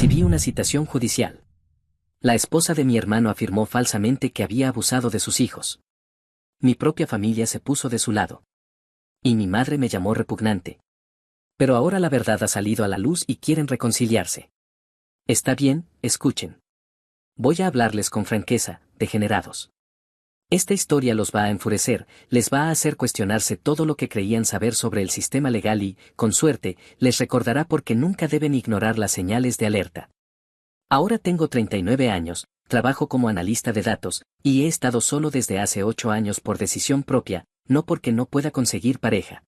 Recibí una citación judicial. La esposa de mi hermano afirmó falsamente que había abusado de sus hijos. Mi propia familia se puso de su lado. Y mi madre me llamó repugnante. Pero ahora la verdad ha salido a la luz y quieren reconciliarse. Está bien, escuchen. Voy a hablarles con franqueza, degenerados. Esta historia los va a enfurecer, les va a hacer cuestionarse todo lo que creían saber sobre el sistema legal y, con suerte, les recordará por qué nunca deben ignorar las señales de alerta. Ahora tengo 39 años, trabajo como analista de datos, y he estado solo desde hace 8 años por decisión propia, no porque no pueda conseguir pareja.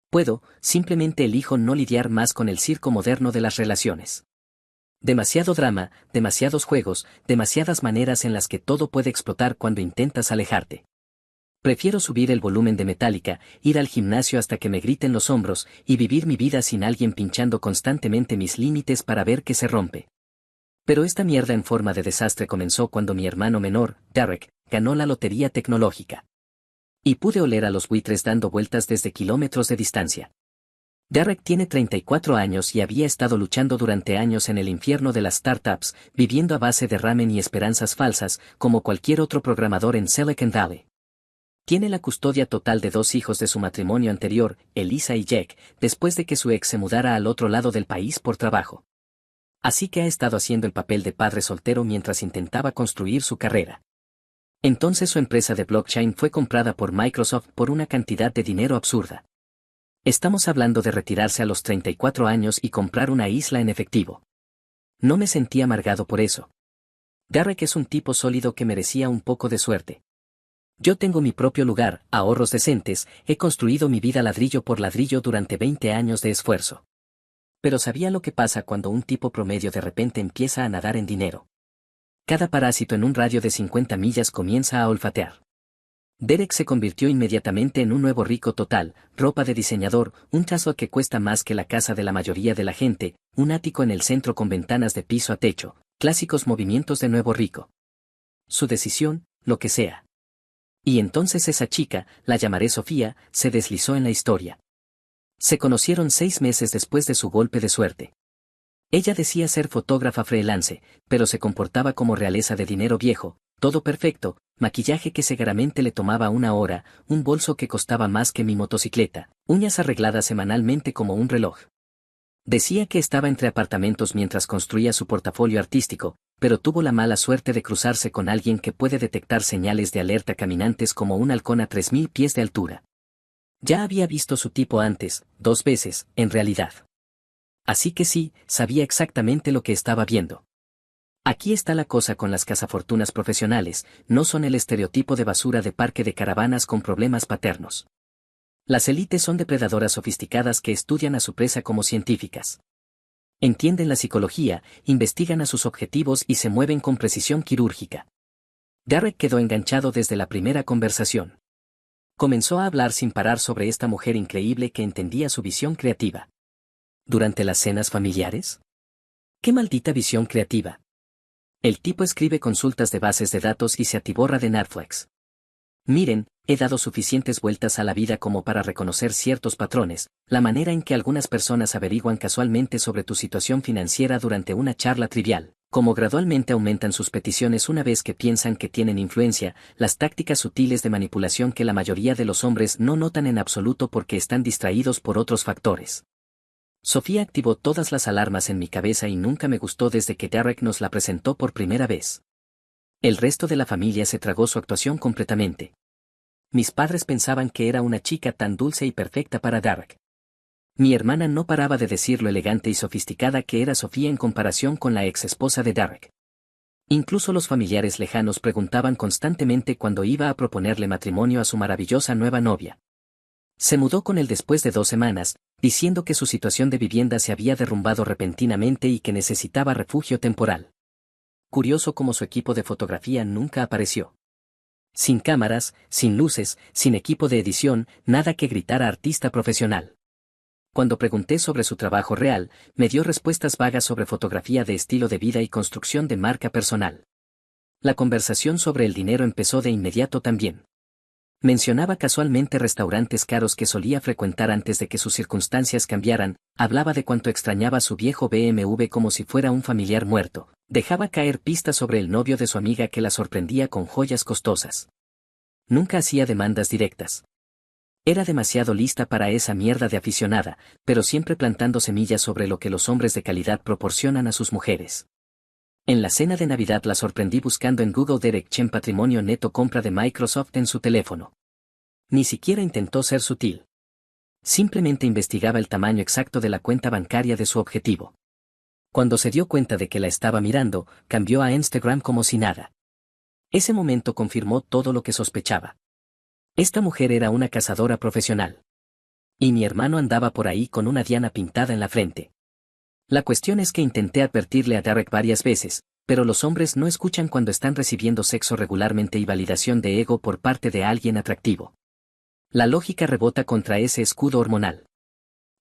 Puedo, simplemente elijo no lidiar más con el circo moderno de las relaciones. Demasiado drama, demasiados juegos, demasiadas maneras en las que todo puede explotar cuando intentas alejarte. Prefiero subir el volumen de Metallica, ir al gimnasio hasta que me griten los hombros, y vivir mi vida sin alguien pinchando constantemente mis límites para ver qué se rompe. Pero esta mierda en forma de desastre comenzó cuando mi hermano menor, Derek, ganó la lotería tecnológica. Y pude oler a los buitres dando vueltas desde kilómetros de distancia. Derek tiene 34 años y había estado luchando durante años en el infierno de las startups, viviendo a base de ramen y esperanzas falsas, como cualquier otro programador en Silicon Valley. Tiene la custodia total de 2 hijos de su matrimonio anterior, Elisa y Jack, después de que su ex se mudara al otro lado del país por trabajo. Así que ha estado haciendo el papel de padre soltero mientras intentaba construir su carrera. Entonces su empresa de blockchain fue comprada por Microsoft por una cantidad de dinero absurda. Estamos hablando de retirarse a los 34 años y comprar una isla en efectivo. No me sentí amargado por eso. Derek es un tipo sólido que merecía un poco de suerte. Yo tengo mi propio lugar, ahorros decentes, he construido mi vida ladrillo por ladrillo durante 20 años de esfuerzo. Pero sabía lo que pasa cuando un tipo promedio de repente empieza a nadar en dinero. Cada parásito en un radio de 50 millas comienza a olfatear. Derek se convirtió inmediatamente en un nuevo rico total, ropa de diseñador, un trazo que cuesta más que la casa de la mayoría de la gente, un ático en el centro con ventanas de piso a techo, clásicos movimientos de nuevo rico. Su decisión, lo que sea. Y entonces esa chica, la llamaré Sofía, se deslizó en la historia. Se conocieron 6 meses después de su golpe de suerte. Ella decía ser fotógrafa freelance, pero se comportaba como realeza de dinero viejo, todo perfecto, maquillaje que seguramente le tomaba 1 hora, un bolso que costaba más que mi motocicleta, uñas arregladas semanalmente como un reloj. Decía que estaba entre apartamentos mientras construía su portafolio artístico, pero tuvo la mala suerte de cruzarse con alguien que puede detectar señales de alerta caminantes como un halcón a 3000 pies de altura. Ya había visto su tipo antes, 2 veces, en realidad. Así que sí, sabía exactamente lo que estaba viendo. Aquí está la cosa con las cazafortunas profesionales, no son el estereotipo de basura de parque de caravanas con problemas paternos. Las élites son depredadoras sofisticadas que estudian a su presa como científicas. Entienden la psicología, investigan a sus objetivos y se mueven con precisión quirúrgica. Derek quedó enganchado desde la primera conversación. Comenzó a hablar sin parar sobre esta mujer increíble que entendía su visión creativa. ¿Durante las cenas familiares? ¡Qué maldita visión creativa! El tipo escribe consultas de bases de datos y se atiborra de Netflix. Miren, he dado suficientes vueltas a la vida como para reconocer ciertos patrones, la manera en que algunas personas averiguan casualmente sobre tu situación financiera durante una charla trivial, cómo gradualmente aumentan sus peticiones una vez que piensan que tienen influencia, las tácticas sutiles de manipulación que la mayoría de los hombres no notan en absoluto porque están distraídos por otros factores. Sofía activó todas las alarmas en mi cabeza y nunca me gustó desde que Derek nos la presentó por primera vez. El resto de la familia se tragó su actuación completamente. Mis padres pensaban que era una chica tan dulce y perfecta para Derek. Mi hermana no paraba de decir lo elegante y sofisticada que era Sofía en comparación con la ex esposa de Derek. Incluso los familiares lejanos preguntaban constantemente cuando iba a proponerle matrimonio a su maravillosa nueva novia. Se mudó con él después de 2 semanas, diciendo que su situación de vivienda se había derrumbado repentinamente y que necesitaba refugio temporal. Curioso cómo su equipo de fotografía nunca apareció. Sin cámaras, sin luces, sin equipo de edición, nada que gritara artista profesional. Cuando pregunté sobre su trabajo real, me dio respuestas vagas sobre fotografía de estilo de vida y construcción de marca personal. La conversación sobre el dinero empezó de inmediato también. Mencionaba casualmente restaurantes caros que solía frecuentar antes de que sus circunstancias cambiaran, hablaba de cuánto extrañaba su viejo BMW como si fuera un familiar muerto, dejaba caer pistas sobre el novio de su amiga que la sorprendía con joyas costosas. Nunca hacía demandas directas. Era demasiado lista para esa mierda de aficionada, pero siempre plantando semillas sobre lo que los hombres de calidad proporcionan a sus mujeres. En la cena de Navidad la sorprendí buscando en Google Derek Chen patrimonio neto compra de Microsoft en su teléfono. Ni siquiera intentó ser sutil. Simplemente investigaba el tamaño exacto de la cuenta bancaria de su objetivo. Cuando se dio cuenta de que la estaba mirando, cambió a Instagram como si nada. Ese momento confirmó todo lo que sospechaba. Esta mujer era una cazadora profesional. Y mi hermano andaba por ahí con una diana pintada en la frente. La cuestión es que intenté advertirle a Derek varias veces, pero los hombres no escuchan cuando están recibiendo sexo regularmente y validación de ego por parte de alguien atractivo. La lógica rebota contra ese escudo hormonal.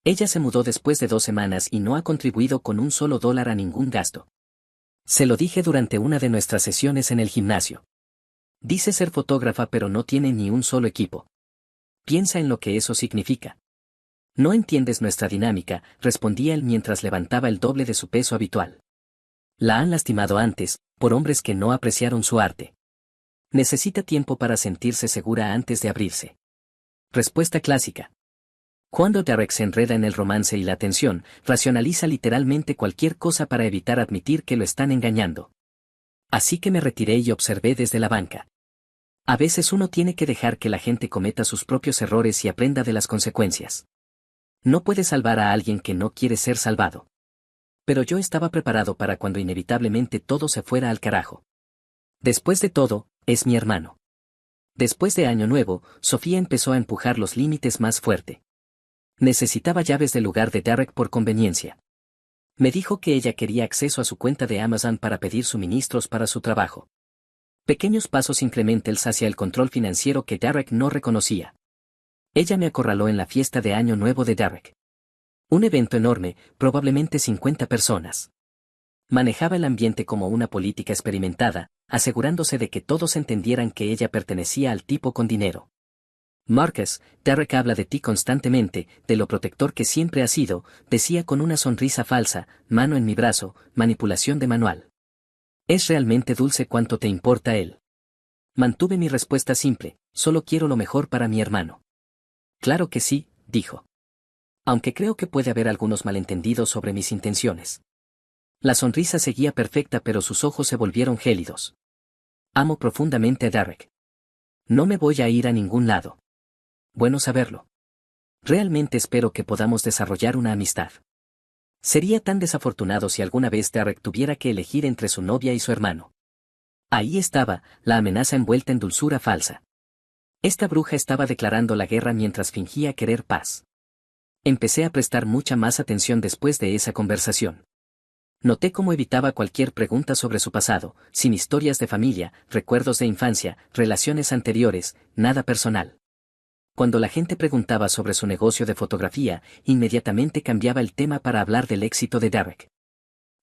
Ella se mudó después de 2 semanas y no ha contribuido con un solo dólar a ningún gasto. Se lo dije durante una de nuestras sesiones en el gimnasio. Dice ser fotógrafa pero no tiene ni un solo equipo. Piensa en lo que eso significa. No entiendes nuestra dinámica, respondía él mientras levantaba el doble de su peso habitual. La han lastimado antes, por hombres que no apreciaron su arte. Necesita tiempo para sentirse segura antes de abrirse. Respuesta clásica. Cuando Derek se enreda en el romance y la tensión, racionaliza literalmente cualquier cosa para evitar admitir que lo están engañando. Así que me retiré y observé desde la banca. A veces uno tiene que dejar que la gente cometa sus propios errores y aprenda de las consecuencias. No puede salvar a alguien que no quiere ser salvado. Pero yo estaba preparado para cuando inevitablemente todo se fuera al carajo. Después de todo, es mi hermano. Después de Año Nuevo, Sofía empezó a empujar los límites más fuerte. Necesitaba llaves del lugar de Derek por conveniencia. Me dijo que ella quería acceso a su cuenta de Amazon para pedir suministros para su trabajo. Pequeños pasos incrementales hacia el control financiero que Derek no reconocía. Ella me acorraló en la fiesta de Año Nuevo de Derek. Un evento enorme, probablemente 50 personas. Manejaba el ambiente como una política experimentada, asegurándose de que todos entendieran que ella pertenecía al tipo con dinero. Marcus, Derek habla de ti constantemente, de lo protector que siempre has sido, decía con una sonrisa falsa, mano en mi brazo, manipulación de manual. Es realmente dulce cuánto te importa él. Mantuve mi respuesta simple, solo quiero lo mejor para mi hermano. Claro que sí, dijo. Aunque creo que puede haber algunos malentendidos sobre mis intenciones. La sonrisa seguía perfecta pero sus ojos se volvieron gélidos. Amo profundamente a Derek. No me voy a ir a ningún lado. Bueno saberlo. Realmente espero que podamos desarrollar una amistad. Sería tan desafortunado si alguna vez Derek tuviera que elegir entre su novia y su hermano. Ahí estaba, la amenaza envuelta en dulzura falsa. Esta bruja estaba declarando la guerra mientras fingía querer paz. Empecé a prestar mucha más atención después de esa conversación. Noté cómo evitaba cualquier pregunta sobre su pasado, sin historias de familia, recuerdos de infancia, relaciones anteriores, nada personal. Cuando la gente preguntaba sobre su negocio de fotografía, inmediatamente cambiaba el tema para hablar del éxito de Derek.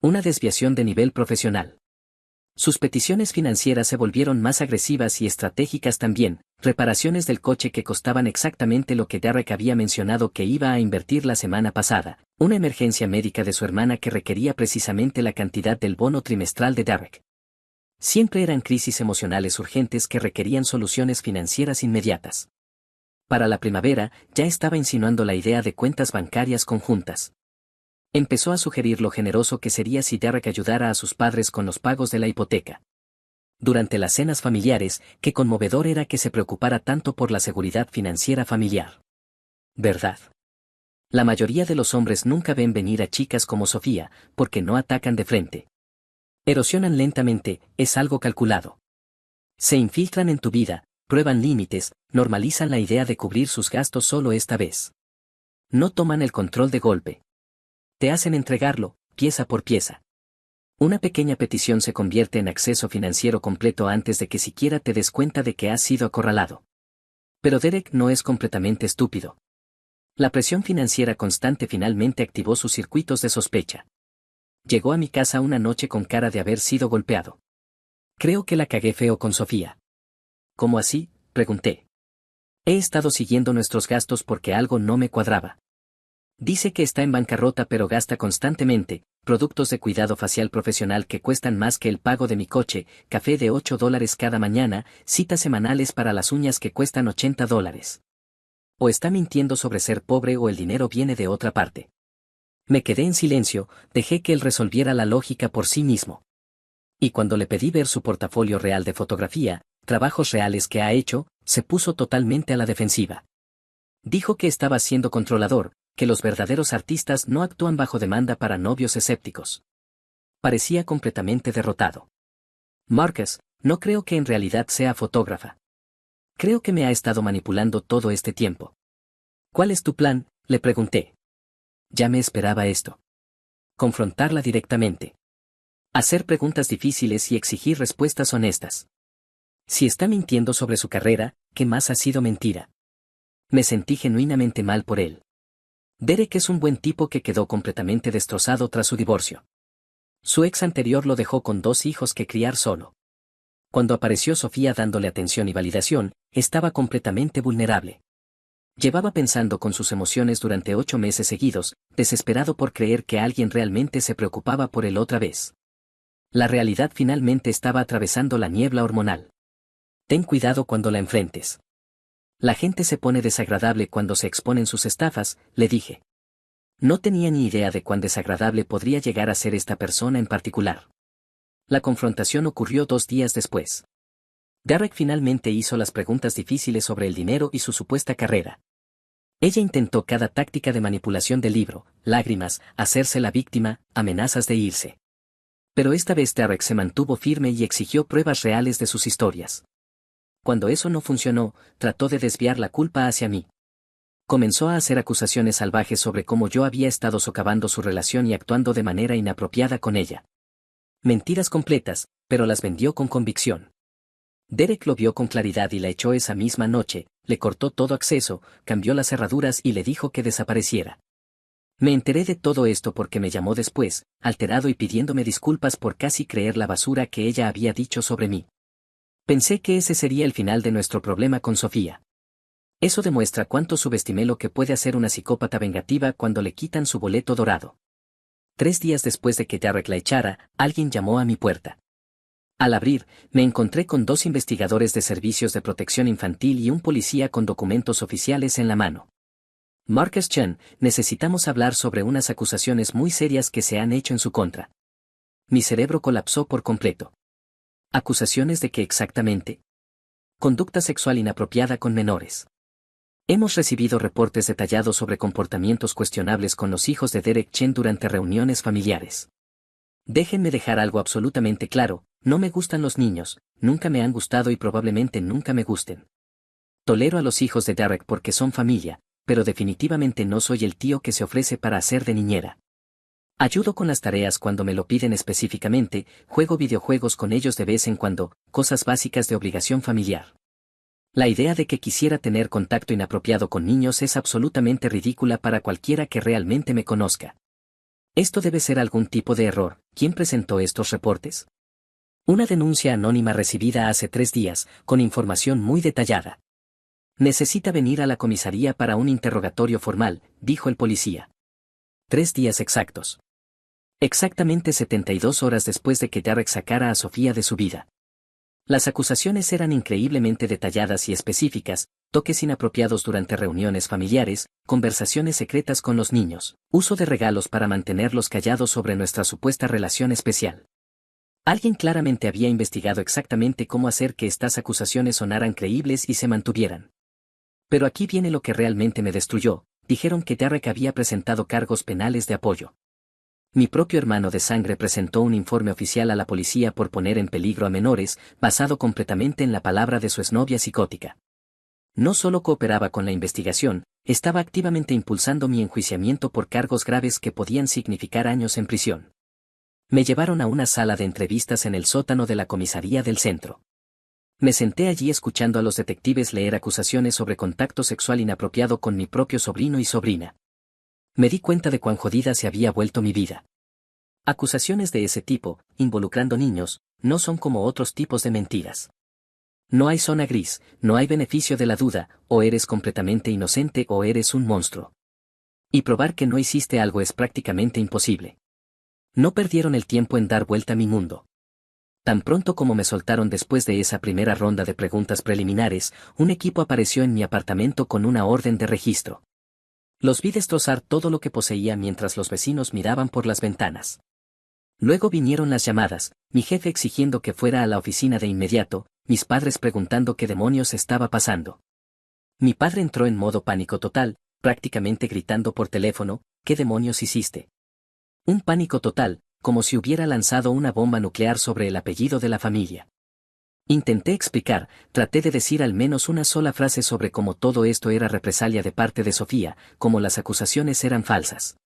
Una desviación de nivel profesional. Sus peticiones financieras se volvieron más agresivas y estratégicas también, reparaciones del coche que costaban exactamente lo que Derek había mencionado que iba a invertir la semana pasada, una emergencia médica de su hermana que requería precisamente la cantidad del bono trimestral de Derek. Siempre eran crisis emocionales urgentes que requerían soluciones financieras inmediatas. Para la primavera, ya estaba insinuando la idea de cuentas bancarias conjuntas. Empezó a sugerir lo generoso que sería si Derek ayudara a sus padres con los pagos de la hipoteca. Durante las cenas familiares, qué conmovedor era que se preocupara tanto por la seguridad financiera familiar. ¿Verdad? La mayoría de los hombres nunca ven venir a chicas como Sofía, porque no atacan de frente. Erosionan lentamente, es algo calculado. Se infiltran en tu vida, prueban límites, normalizan la idea de cubrir sus gastos solo esta vez. No toman el control de golpe. Te hacen entregarlo, pieza por pieza. Una pequeña petición se convierte en acceso financiero completo antes de que siquiera te des cuenta de que has sido acorralado. Pero Derek no es completamente estúpido. La presión financiera constante finalmente activó sus circuitos de sospecha. Llegó a mi casa una noche con cara de haber sido golpeado. Creo que la cagué feo con Sofía. ¿Cómo así?, pregunté. He estado siguiendo nuestros gastos porque algo no me cuadraba. Dice que está en bancarrota pero gasta constantemente, productos de cuidado facial profesional que cuestan más que el pago de mi coche, café de $8 cada mañana, citas semanales para las uñas que cuestan $80. O está mintiendo sobre ser pobre o el dinero viene de otra parte. Me quedé en silencio, dejé que él resolviera la lógica por sí mismo. Y cuando le pedí ver su portafolio real de fotografía, trabajos reales que ha hecho, se puso totalmente a la defensiva. Dijo que estaba siendo controlador, que los verdaderos artistas no actúan bajo demanda para novios escépticos. Parecía completamente derrotado. Marcus, no creo que en realidad sea fotógrafa. Creo que me ha estado manipulando todo este tiempo. ¿Cuál es tu plan?, le pregunté. Ya me esperaba esto. Confrontarla directamente. Hacer preguntas difíciles y exigir respuestas honestas. Si está mintiendo sobre su carrera, ¿qué más ha sido mentira? Me sentí genuinamente mal por él. Derek es un buen tipo que quedó completamente destrozado tras su divorcio. Su ex anterior lo dejó con 2 hijos que criar solo. Cuando apareció Sofía dándole atención y validación, estaba completamente vulnerable. Llevaba pensando con sus emociones durante 8 meses seguidos, desesperado por creer que alguien realmente se preocupaba por él otra vez. La realidad finalmente estaba atravesando la niebla hormonal. Ten cuidado cuando la enfrentes. La gente se pone desagradable cuando se exponen sus estafas, le dije. No tenía ni idea de cuán desagradable podría llegar a ser esta persona en particular. La confrontación ocurrió 2 días después. Derek finalmente hizo las preguntas difíciles sobre el dinero y su supuesta carrera. Ella intentó cada táctica de manipulación del libro, lágrimas, hacerse la víctima, amenazas de irse. Pero esta vez Derek se mantuvo firme y exigió pruebas reales de sus historias. Cuando eso no funcionó, trató de desviar la culpa hacia mí. Comenzó a hacer acusaciones salvajes sobre cómo yo había estado socavando su relación y actuando de manera inapropiada con ella. Mentiras completas, pero las vendió con convicción. Derek lo vio con claridad y la echó esa misma noche, le cortó todo acceso, cambió las cerraduras y le dijo que desapareciera. Me enteré de todo esto porque me llamó después, alterado y pidiéndome disculpas por casi creer la basura que ella había dicho sobre mí. Pensé que ese sería el final de nuestro problema con Sofía. Eso demuestra cuánto subestimé lo que puede hacer una psicópata vengativa cuando le quitan su boleto dorado. 3 días después de que Derek la echara, alguien llamó a mi puerta. Al abrir, me encontré con 2 investigadores de servicios de protección infantil y un policía con documentos oficiales en la mano. Marcus Chen, necesitamos hablar sobre unas acusaciones muy serias que se han hecho en su contra. Mi cerebro colapsó por completo. ¿Acusaciones de qué exactamente? Conducta sexual inapropiada con menores. Hemos recibido reportes detallados sobre comportamientos cuestionables con los hijos de Derek Chen durante reuniones familiares. Déjenme dejar algo absolutamente claro, no me gustan los niños, nunca me han gustado y probablemente nunca me gusten. Tolero a los hijos de Derek porque son familia, pero definitivamente no soy el tío que se ofrece para hacer de niñera. Ayudo con las tareas cuando me lo piden específicamente, juego videojuegos con ellos de vez en cuando, cosas básicas de obligación familiar. La idea de que quisiera tener contacto inapropiado con niños es absolutamente ridícula para cualquiera que realmente me conozca. Esto debe ser algún tipo de error. ¿Quién presentó estos reportes? Una denuncia anónima recibida hace 3 días, con información muy detallada. Necesita venir a la comisaría para un interrogatorio formal, dijo el policía. 3 días exactos. Exactamente 72 horas después de que Derek sacara a Sofía de su vida. Las acusaciones eran increíblemente detalladas y específicas, toques inapropiados durante reuniones familiares, conversaciones secretas con los niños, uso de regalos para mantenerlos callados sobre nuestra supuesta relación especial. Alguien claramente había investigado exactamente cómo hacer que estas acusaciones sonaran creíbles y se mantuvieran. Pero aquí viene lo que realmente me destruyó, dijeron que Derek había presentado cargos penales de apoyo. Mi propio hermano de sangre presentó un informe oficial a la policía por poner en peligro a menores, basado completamente en la palabra de su exnovia psicótica. No solo cooperaba con la investigación, estaba activamente impulsando mi enjuiciamiento por cargos graves que podían significar años en prisión. Me llevaron a una sala de entrevistas en el sótano de la comisaría del centro. Me senté allí escuchando a los detectives leer acusaciones sobre contacto sexual inapropiado con mi propio sobrino y sobrina. Me di cuenta de cuán jodida se había vuelto mi vida. Acusaciones de ese tipo, involucrando niños, no son como otros tipos de mentiras. No hay zona gris, no hay beneficio de la duda, o eres completamente inocente o eres un monstruo. Y probar que no hiciste algo es prácticamente imposible. No perdieron el tiempo en dar vuelta a mi mundo. Tan pronto como me soltaron después de esa primera ronda de preguntas preliminares, un equipo apareció en mi apartamento con una orden de registro. Los vi destrozar todo lo que poseía mientras los vecinos miraban por las ventanas. Luego vinieron las llamadas, mi jefe exigiendo que fuera a la oficina de inmediato, mis padres preguntando qué demonios estaba pasando. Mi padre entró en modo pánico total, prácticamente gritando por teléfono, ¿qué demonios hiciste? Un pánico total, como si hubiera lanzado una bomba nuclear sobre el apellido de la familia. Intenté explicar, traté de decir al menos una sola frase sobre cómo todo esto era represalia de parte de Sofía, como las acusaciones eran falsas.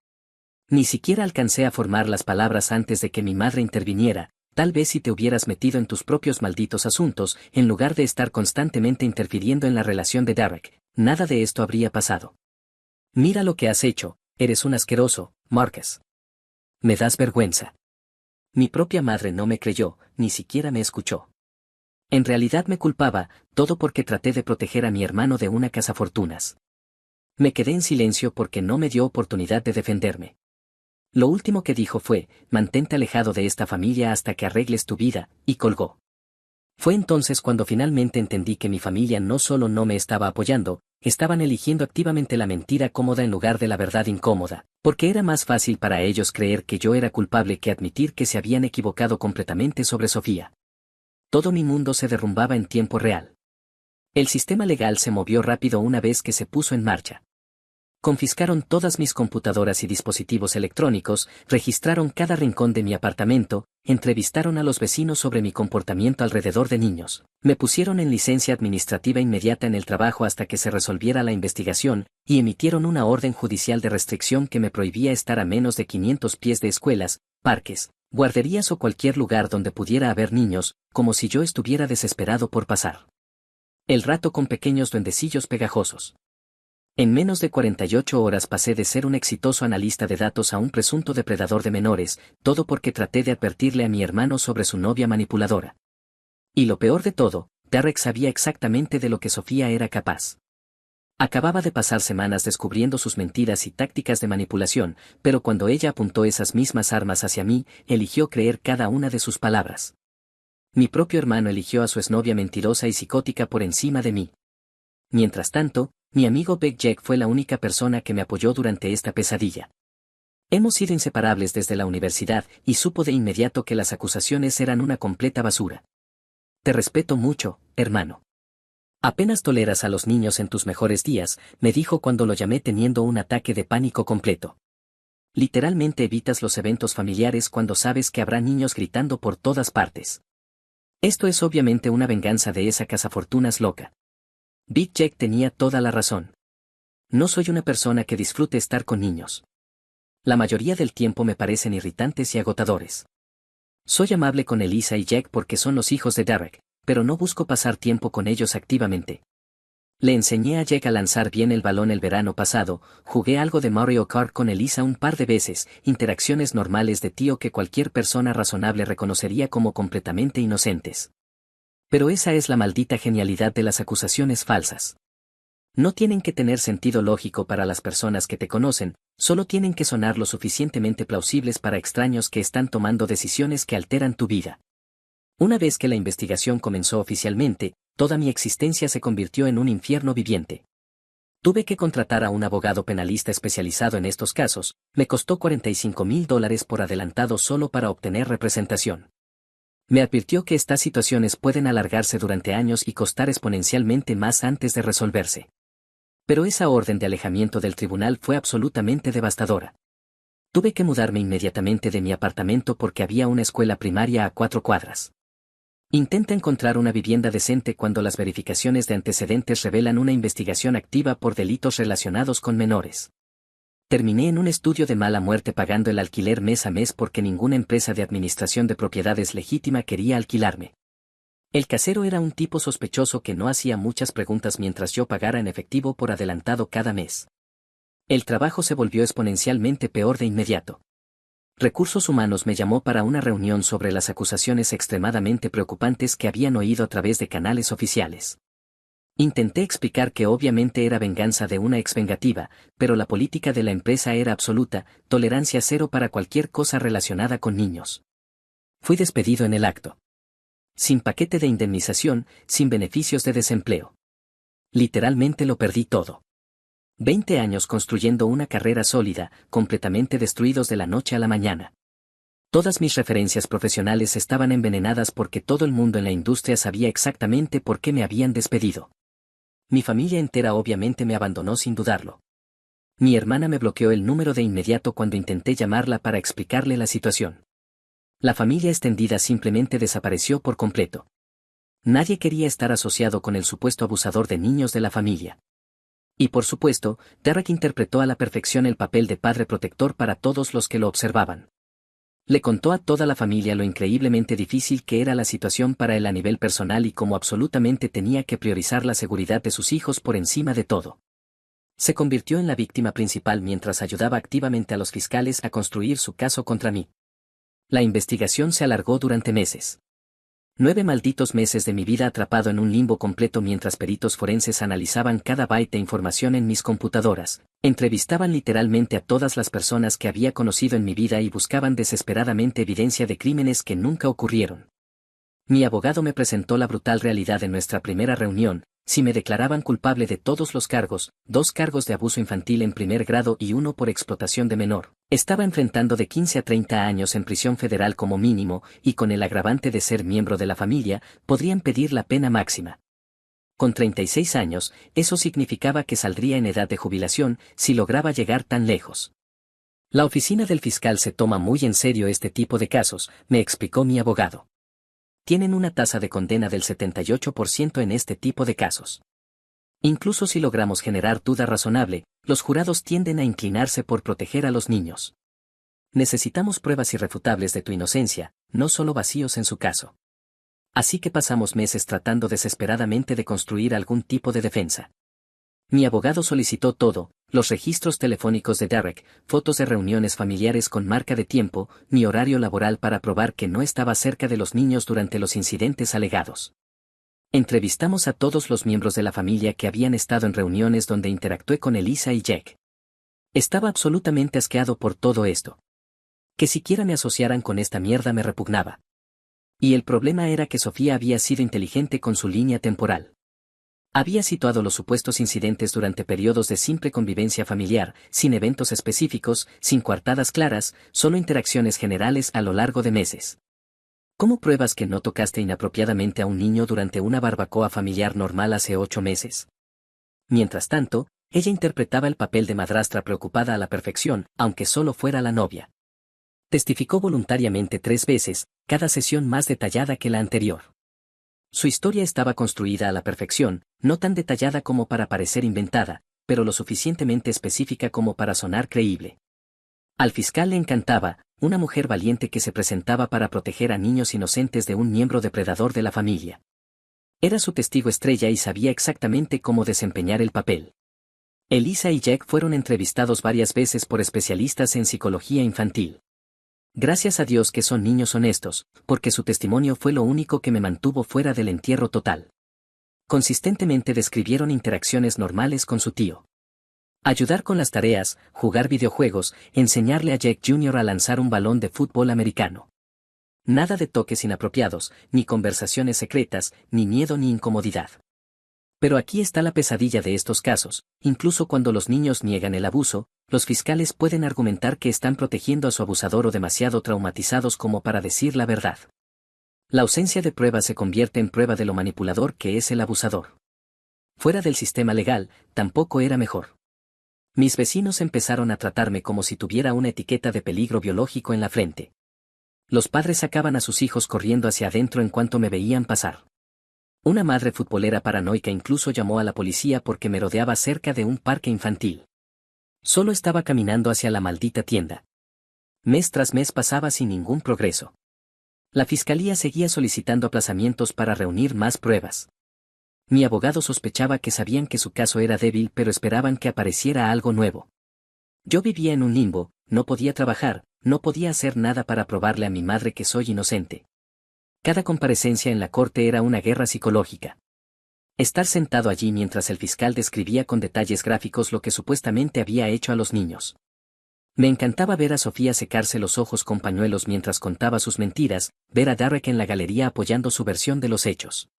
Ni siquiera alcancé a formar las palabras antes de que mi madre interviniera, tal vez si te hubieras metido en tus propios malditos asuntos, en lugar de estar constantemente interfiriendo en la relación de Derek, nada de esto habría pasado. Mira lo que has hecho, eres un asqueroso, Marcus. Me das vergüenza. Mi propia madre no me creyó, ni siquiera me escuchó. En realidad me culpaba, todo porque traté de proteger a mi hermano de una cazafortunas. Me quedé en silencio porque no me dio oportunidad de defenderme. Lo último que dijo fue, mantente alejado de esta familia hasta que arregles tu vida, y colgó. Fue entonces cuando finalmente entendí que mi familia no solo no me estaba apoyando, estaban eligiendo activamente la mentira cómoda en lugar de la verdad incómoda, porque era más fácil para ellos creer que yo era culpable que admitir que se habían equivocado completamente sobre Sofía. Todo mi mundo se derrumbaba en tiempo real. El sistema legal se movió rápido una vez que se puso en marcha. Confiscaron todas mis computadoras y dispositivos electrónicos, registraron cada rincón de mi apartamento, entrevistaron a los vecinos sobre mi comportamiento alrededor de niños, me pusieron en licencia administrativa inmediata en el trabajo hasta que se resolviera la investigación, y emitieron una orden judicial de restricción que me prohibía estar a menos de 500 pies de escuelas, parques, guarderías o cualquier lugar donde pudiera haber niños, como si yo estuviera desesperado por pasar el rato con pequeños duendecillos pegajosos. En menos de 48 horas pasé de ser un exitoso analista de datos a un presunto depredador de menores, todo porque traté de advertirle a mi hermano sobre su novia manipuladora. Y lo peor de todo, Derek sabía exactamente de lo que Sofía era capaz. Acababa de pasar semanas descubriendo sus mentiras y tácticas de manipulación, pero cuando ella apuntó esas mismas armas hacia mí, eligió creer cada una de sus palabras. Mi propio hermano eligió a su exnovia mentirosa y psicótica por encima de mí. Mientras tanto, mi amigo Big Jack fue la única persona que me apoyó durante esta pesadilla. Hemos sido inseparables desde la universidad y supo de inmediato que las acusaciones eran una completa basura. Te respeto mucho, hermano. Apenas toleras a los niños en tus mejores días, me dijo cuando lo llamé teniendo un ataque de pánico completo. Literalmente evitas los eventos familiares cuando sabes que habrá niños gritando por todas partes. Esto es obviamente una venganza de esa cazafortunas loca. Big Jack tenía toda la razón. No soy una persona que disfrute estar con niños. La mayoría del tiempo me parecen irritantes y agotadores. Soy amable con Elisa y Jack porque son los hijos de Derek, pero no busco pasar tiempo con ellos activamente. Le enseñé a Jack a lanzar bien el balón el verano pasado, jugué algo de Mario Kart con Elisa un par de veces, interacciones normales de tío que cualquier persona razonable reconocería como completamente inocentes. Pero esa es la maldita genialidad de las acusaciones falsas. No tienen que tener sentido lógico para las personas que te conocen, solo tienen que sonar lo suficientemente plausibles para extraños que están tomando decisiones que alteran tu vida. Una vez que la investigación comenzó oficialmente, toda mi existencia se convirtió en un infierno viviente. Tuve que contratar a un abogado penalista especializado en estos casos, me costó $45,000 por adelantado solo para obtener representación. Me advirtió que estas situaciones pueden alargarse durante años y costar exponencialmente más antes de resolverse. Pero esa orden de alejamiento del tribunal fue absolutamente devastadora. Tuve que mudarme inmediatamente de mi apartamento porque había una escuela primaria a 4 cuadras. Intenta encontrar una vivienda decente cuando las verificaciones de antecedentes revelan una investigación activa por delitos relacionados con menores. Terminé en un estudio de mala muerte pagando el alquiler mes a mes porque ninguna empresa de administración de propiedades legítima quería alquilarme. El casero era un tipo sospechoso que no hacía muchas preguntas mientras yo pagara en efectivo por adelantado cada mes. El trabajo se volvió exponencialmente peor de inmediato. Recursos Humanos me llamó para una reunión sobre las acusaciones extremadamente preocupantes que habían oído a través de canales oficiales. Intenté explicar que obviamente era venganza de una exvengativa, pero la política de la empresa era absoluta, tolerancia cero para cualquier cosa relacionada con niños. Fui despedido en el acto. Sin paquete de indemnización, sin beneficios de desempleo. Literalmente lo perdí todo. 20 años construyendo una carrera sólida, completamente destruidos de la noche a la mañana. Todas mis referencias profesionales estaban envenenadas porque todo el mundo en la industria sabía exactamente por qué me habían despedido. Mi familia entera obviamente me abandonó sin dudarlo. Mi hermana me bloqueó el número de inmediato cuando intenté llamarla para explicarle la situación. La familia extendida simplemente desapareció por completo. Nadie quería estar asociado con el supuesto abusador de niños de la familia. Y por supuesto, Derek interpretó a la perfección el papel de padre protector para todos los que lo observaban. Le contó a toda la familia lo increíblemente difícil que era la situación para él a nivel personal y cómo absolutamente tenía que priorizar la seguridad de sus hijos por encima de todo. Se convirtió en la víctima principal mientras ayudaba activamente a los fiscales a construir su caso contra mí. La investigación se alargó durante meses. 9 malditos meses de mi vida atrapado en un limbo completo mientras peritos forenses analizaban cada byte de información en mis computadoras, entrevistaban literalmente a todas las personas que había conocido en mi vida y buscaban desesperadamente evidencia de crímenes que nunca ocurrieron. Mi abogado me presentó la brutal realidad en nuestra primera reunión: si me declaraban culpable de todos los cargos, 2 cargos de abuso infantil en primer grado y 1 por explotación de menor, estaba enfrentando de 15 a 30 años en prisión federal como mínimo, y con el agravante de ser miembro de la familia, podrían pedir la pena máxima. Con 36 años, eso significaba que saldría en edad de jubilación si lograba llegar tan lejos. La oficina del fiscal se toma muy en serio este tipo de casos, me explicó mi abogado. Tienen una tasa de condena del 78% en este tipo de casos. Incluso si logramos generar duda razonable, los jurados tienden a inclinarse por proteger a los niños. Necesitamos pruebas irrefutables de tu inocencia, no solo vacíos en su caso. Así que pasamos meses tratando desesperadamente de construir algún tipo de defensa. Mi abogado solicitó todo: los registros telefónicos de Derek, fotos de reuniones familiares con marca de tiempo, mi horario laboral para probar que no estaba cerca de los niños durante los incidentes alegados. Entrevistamos a todos los miembros de la familia que habían estado en reuniones donde interactué con Elisa y Jack. Estaba absolutamente asqueado por todo esto. Que siquiera me asociaran con esta mierda me repugnaba. Y el problema era que Sofía había sido inteligente con su línea temporal. Había situado los supuestos incidentes durante periodos de simple convivencia familiar, sin eventos específicos, sin coartadas claras, solo interacciones generales a lo largo de meses. ¿Cómo pruebas que no tocaste inapropiadamente a un niño durante una barbacoa familiar normal hace 8 meses? Mientras tanto, ella interpretaba el papel de madrastra preocupada a la perfección, aunque solo fuera la novia. Testificó voluntariamente 3 veces, cada sesión más detallada que la anterior. Su historia estaba construida a la perfección, no tan detallada como para parecer inventada, pero lo suficientemente específica como para sonar creíble. Al fiscal le encantaba, una mujer valiente que se presentaba para proteger a niños inocentes de un miembro depredador de la familia. Era su testigo estrella y sabía exactamente cómo desempeñar el papel. Elisa y Jack fueron entrevistados varias veces por especialistas en psicología infantil. Gracias a Dios que son niños honestos, porque su testimonio fue lo único que me mantuvo fuera del entierro total. Consistentemente describieron interacciones normales con su tío. Ayudar con las tareas, jugar videojuegos, enseñarle a Jack Jr. a lanzar un balón de fútbol americano. Nada de toques inapropiados, ni conversaciones secretas, ni miedo ni incomodidad. Pero aquí está la pesadilla de estos casos: incluso cuando los niños niegan el abuso, los fiscales pueden argumentar que están protegiendo a su abusador o demasiado traumatizados como para decir la verdad. La ausencia de prueba se convierte en prueba de lo manipulador que es el abusador. Fuera del sistema legal, tampoco era mejor. Mis vecinos empezaron a tratarme como si tuviera una etiqueta de peligro biológico en la frente. Los padres sacaban a sus hijos corriendo hacia adentro en cuanto me veían pasar. Una madre futbolera paranoica incluso llamó a la policía porque me rodeaba cerca de un parque infantil. Solo estaba caminando hacia la maldita tienda. Mes tras mes pasaba sin ningún progreso. La fiscalía seguía solicitando aplazamientos para reunir más pruebas. Mi abogado sospechaba que sabían que su caso era débil pero esperaban que apareciera algo nuevo. Yo vivía en un limbo, no podía trabajar, no podía hacer nada para probarle a mi madre que soy inocente. Cada comparecencia en la corte era una guerra psicológica. Estar sentado allí mientras el fiscal describía con detalles gráficos lo que supuestamente había hecho a los niños. Me encantaba ver a Sofía secarse los ojos con pañuelos mientras contaba sus mentiras, ver a Derek en la galería apoyando su versión de los hechos.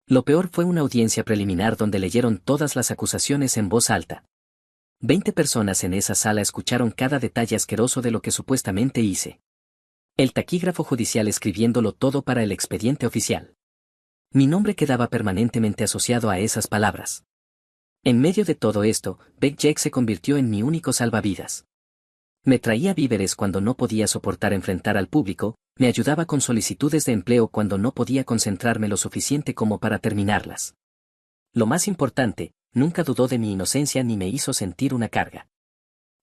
Lo peor fue una audiencia preliminar donde leyeron todas las acusaciones en voz alta. 20 personas en esa sala escucharon cada detalle asqueroso de lo que supuestamente hice. El taquígrafo judicial escribiéndolo todo para el expediente oficial. Mi nombre quedaba permanentemente asociado a esas palabras. En medio de todo esto, Beck Jack se convirtió en mi único salvavidas. Me traía víveres cuando no podía soportar enfrentar al público, me ayudaba con solicitudes de empleo cuando no podía concentrarme lo suficiente como para terminarlas. Lo más importante, nunca dudó de mi inocencia ni me hizo sentir una carga.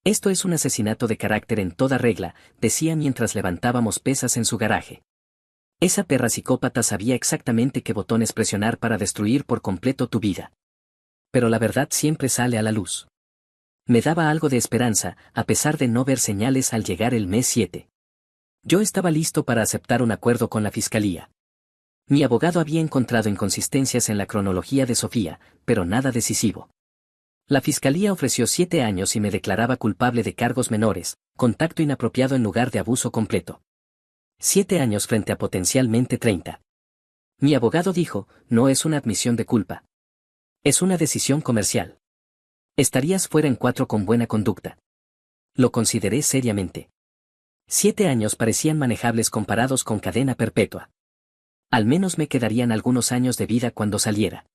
Esto es un asesinato de carácter en toda regla, decía mientras levantábamos pesas en su garaje. Esa perra psicópata sabía exactamente qué botones presionar para destruir por completo tu vida. Pero la verdad siempre sale a la luz. Me daba algo de esperanza, a pesar de no ver señales al llegar el mes 7. Yo estaba listo para aceptar un acuerdo con la fiscalía. Mi abogado había encontrado inconsistencias en la cronología de Sofía, pero nada decisivo. La fiscalía ofreció 7 años y me declaraba culpable de cargos menores, contacto inapropiado en lugar de abuso completo. 7 años frente a potencialmente 30. Mi abogado dijo, no es una admisión de culpa. Es una decisión comercial. Estarías fuera en 4 con buena conducta. Lo consideré seriamente. 7 años parecían manejables comparados con cadena perpetua. Al menos me quedarían algunos años de vida cuando saliera.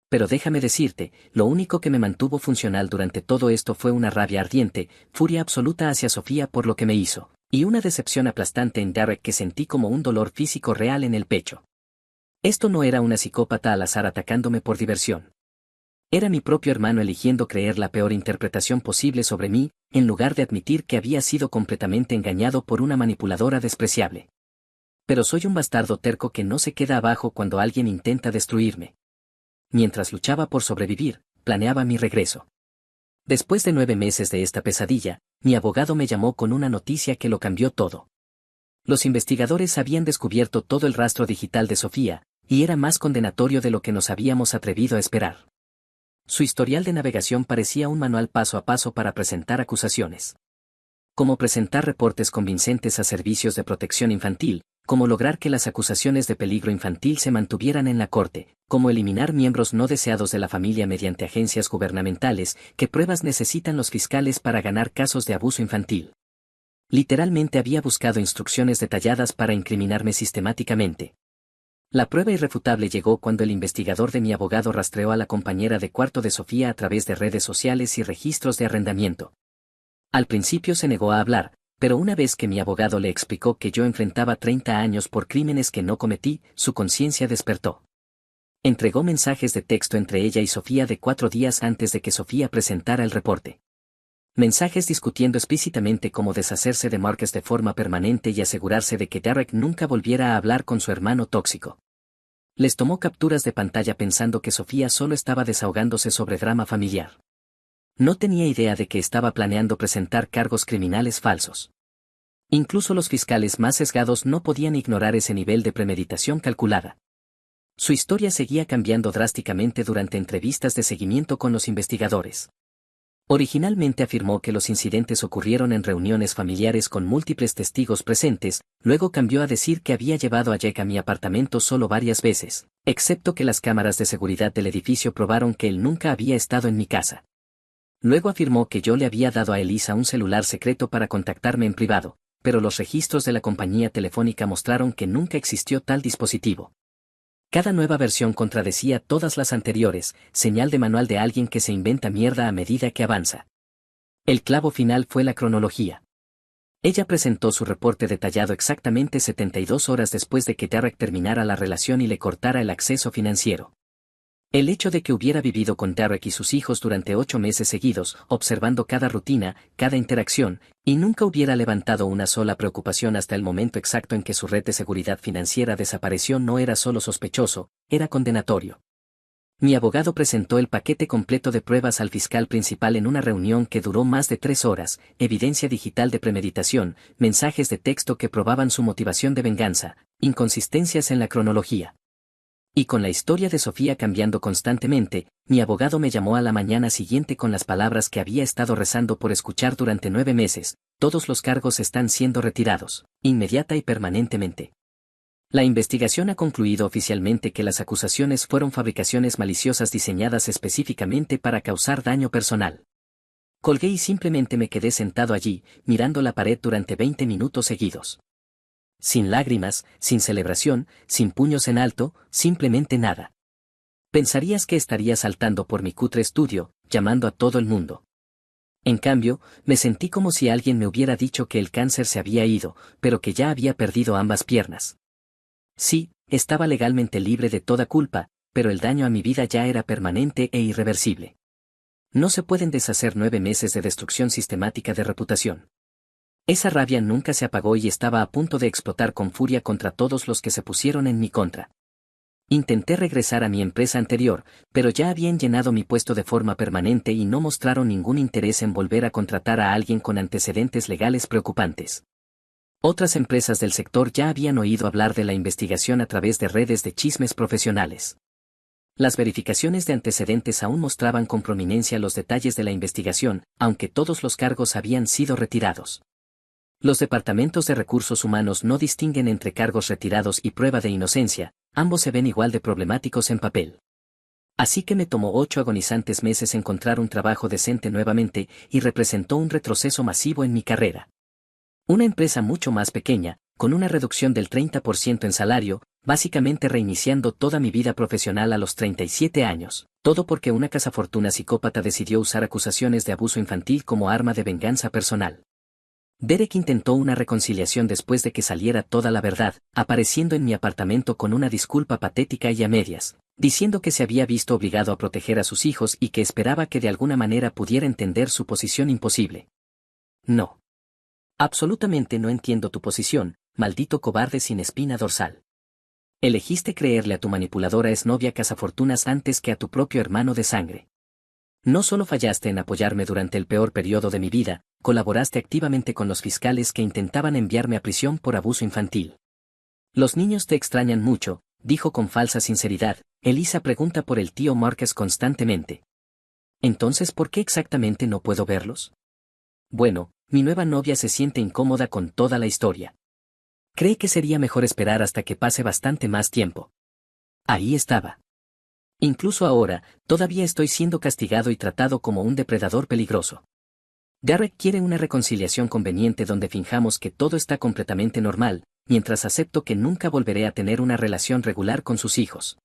Pero déjame decirte, lo único que me mantuvo funcional durante todo esto fue una rabia ardiente, furia absoluta hacia Sofía por lo que me hizo, y una decepción aplastante en Derek que sentí como un dolor físico real en el pecho. Esto no era una psicópata al azar atacándome por diversión. Era mi propio hermano eligiendo creer la peor interpretación posible sobre mí, en lugar de admitir que había sido completamente engañado por una manipuladora despreciable. Pero soy un bastardo terco que no se queda abajo cuando alguien intenta destruirme. Mientras luchaba por sobrevivir, planeaba mi regreso. Después de 9 meses de esta pesadilla, mi abogado me llamó con una noticia que lo cambió todo. Los investigadores habían descubierto todo el rastro digital de Sofía, y era más condenatorio de lo que nos habíamos atrevido a esperar. Su historial de navegación parecía un manual paso a paso para presentar acusaciones. Cómo presentar reportes convincentes a servicios de protección infantil, cómo lograr que las acusaciones de peligro infantil se mantuvieran en la corte, cómo eliminar miembros no deseados de la familia mediante agencias gubernamentales, qué pruebas necesitan los fiscales para ganar casos de abuso infantil. Literalmente había buscado instrucciones detalladas para incriminarme sistemáticamente. La prueba irrefutable llegó cuando el investigador de mi abogado rastreó a la compañera de cuarto de Sofía a través de redes sociales y registros de arrendamiento. Al principio se negó a hablar, pero una vez que mi abogado le explicó que yo enfrentaba 30 años por crímenes que no cometí, su conciencia despertó. Entregó mensajes de texto entre ella y Sofía de 4 días antes de que Sofía presentara el reporte. Mensajes discutiendo explícitamente cómo deshacerse de Marcus de forma permanente y asegurarse de que Derek nunca volviera a hablar con su hermano tóxico. Les tomó capturas de pantalla pensando que Sofía solo estaba desahogándose sobre drama familiar. No tenía idea de que estaba planeando presentar cargos criminales falsos. Incluso los fiscales más sesgados no podían ignorar ese nivel de premeditación calculada. Su historia seguía cambiando drásticamente durante entrevistas de seguimiento con los investigadores. Originalmente afirmó que los incidentes ocurrieron en reuniones familiares con múltiples testigos presentes, luego cambió a decir que había llevado a Jack a mi apartamento solo varias veces, excepto que las cámaras de seguridad del edificio probaron que él nunca había estado en mi casa. Luego afirmó que yo le había dado a Elisa un celular secreto para contactarme en privado, pero los registros de la compañía telefónica mostraron que nunca existió tal dispositivo. Cada nueva versión contradecía todas las anteriores, señal de manual de alguien que se inventa mierda a medida que avanza. El clavo final fue la cronología. Ella presentó su reporte detallado exactamente 72 horas después de que Derek terminara la relación y le cortara el acceso financiero. El hecho de que hubiera vivido con Derek y sus hijos durante 8 meses seguidos, observando cada rutina, cada interacción, y nunca hubiera levantado una sola preocupación hasta el momento exacto en que su red de seguridad financiera desapareció no era solo sospechoso, era condenatorio. Mi abogado presentó el paquete completo de pruebas al fiscal principal en una reunión que duró más de 3 horas, evidencia digital de premeditación, mensajes de texto que probaban su motivación de venganza, inconsistencias en la cronología. Y con la historia de Sofía cambiando constantemente, mi abogado me llamó a la mañana siguiente con las palabras que había estado rezando por escuchar durante 9 meses: todos los cargos están siendo retirados, inmediata y permanentemente. La investigación ha concluido oficialmente que las acusaciones fueron fabricaciones maliciosas diseñadas específicamente para causar daño personal. Colgué y simplemente me quedé sentado allí, mirando la pared durante 20 minutos seguidos. Sin lágrimas, sin celebración, sin puños en alto, simplemente nada. Pensarías que estaría saltando por mi cutre estudio, llamando a todo el mundo. En cambio, me sentí como si alguien me hubiera dicho que el cáncer se había ido, pero que ya había perdido ambas piernas. Sí, estaba legalmente libre de toda culpa, pero el daño a mi vida ya era permanente e irreversible. No se pueden deshacer 9 meses de destrucción sistemática de reputación. Esa rabia nunca se apagó y estaba a punto de explotar con furia contra todos los que se pusieron en mi contra. Intenté regresar a mi empresa anterior, pero ya habían llenado mi puesto de forma permanente y no mostraron ningún interés en volver a contratar a alguien con antecedentes legales preocupantes. Otras empresas del sector ya habían oído hablar de la investigación a través de redes de chismes profesionales. Las verificaciones de antecedentes aún mostraban con prominencia los detalles de la investigación, aunque todos los cargos habían sido retirados. Los departamentos de recursos humanos no distinguen entre cargos retirados y prueba de inocencia, ambos se ven igual de problemáticos en papel. Así que me tomó 8 agonizantes meses encontrar un trabajo decente nuevamente y representó un retroceso masivo en mi carrera. Una empresa mucho más pequeña, con una reducción del 30% en salario, básicamente reiniciando toda mi vida profesional a los 37 años, todo porque una cazafortuna psicópata decidió usar acusaciones de abuso infantil como arma de venganza personal. Derek intentó una reconciliación después de que saliera toda la verdad, apareciendo en mi apartamento con una disculpa patética y a medias, diciendo que se había visto obligado a proteger a sus hijos y que esperaba que de alguna manera pudiera entender su posición imposible. No. Absolutamente no entiendo tu posición, maldito cobarde sin espina dorsal. Elegiste creerle a tu manipuladora exnovia cazafortunas antes que a tu propio hermano de sangre. No solo fallaste en apoyarme durante el peor periodo de mi vida, colaboraste activamente con los fiscales que intentaban enviarme a prisión por abuso infantil. Los niños te extrañan mucho, dijo con falsa sinceridad. Elisa pregunta por el tío Marcus constantemente. Entonces, ¿por qué exactamente no puedo verlos? Bueno, mi nueva novia se siente incómoda con toda la historia. Cree que sería mejor esperar hasta que pase bastante más tiempo. Ahí estaba. Incluso ahora, todavía estoy siendo castigado y tratado como un depredador peligroso. Garrett quiere una reconciliación conveniente donde finjamos que todo está completamente normal, mientras acepto que nunca volveré a tener una relación regular con sus hijos.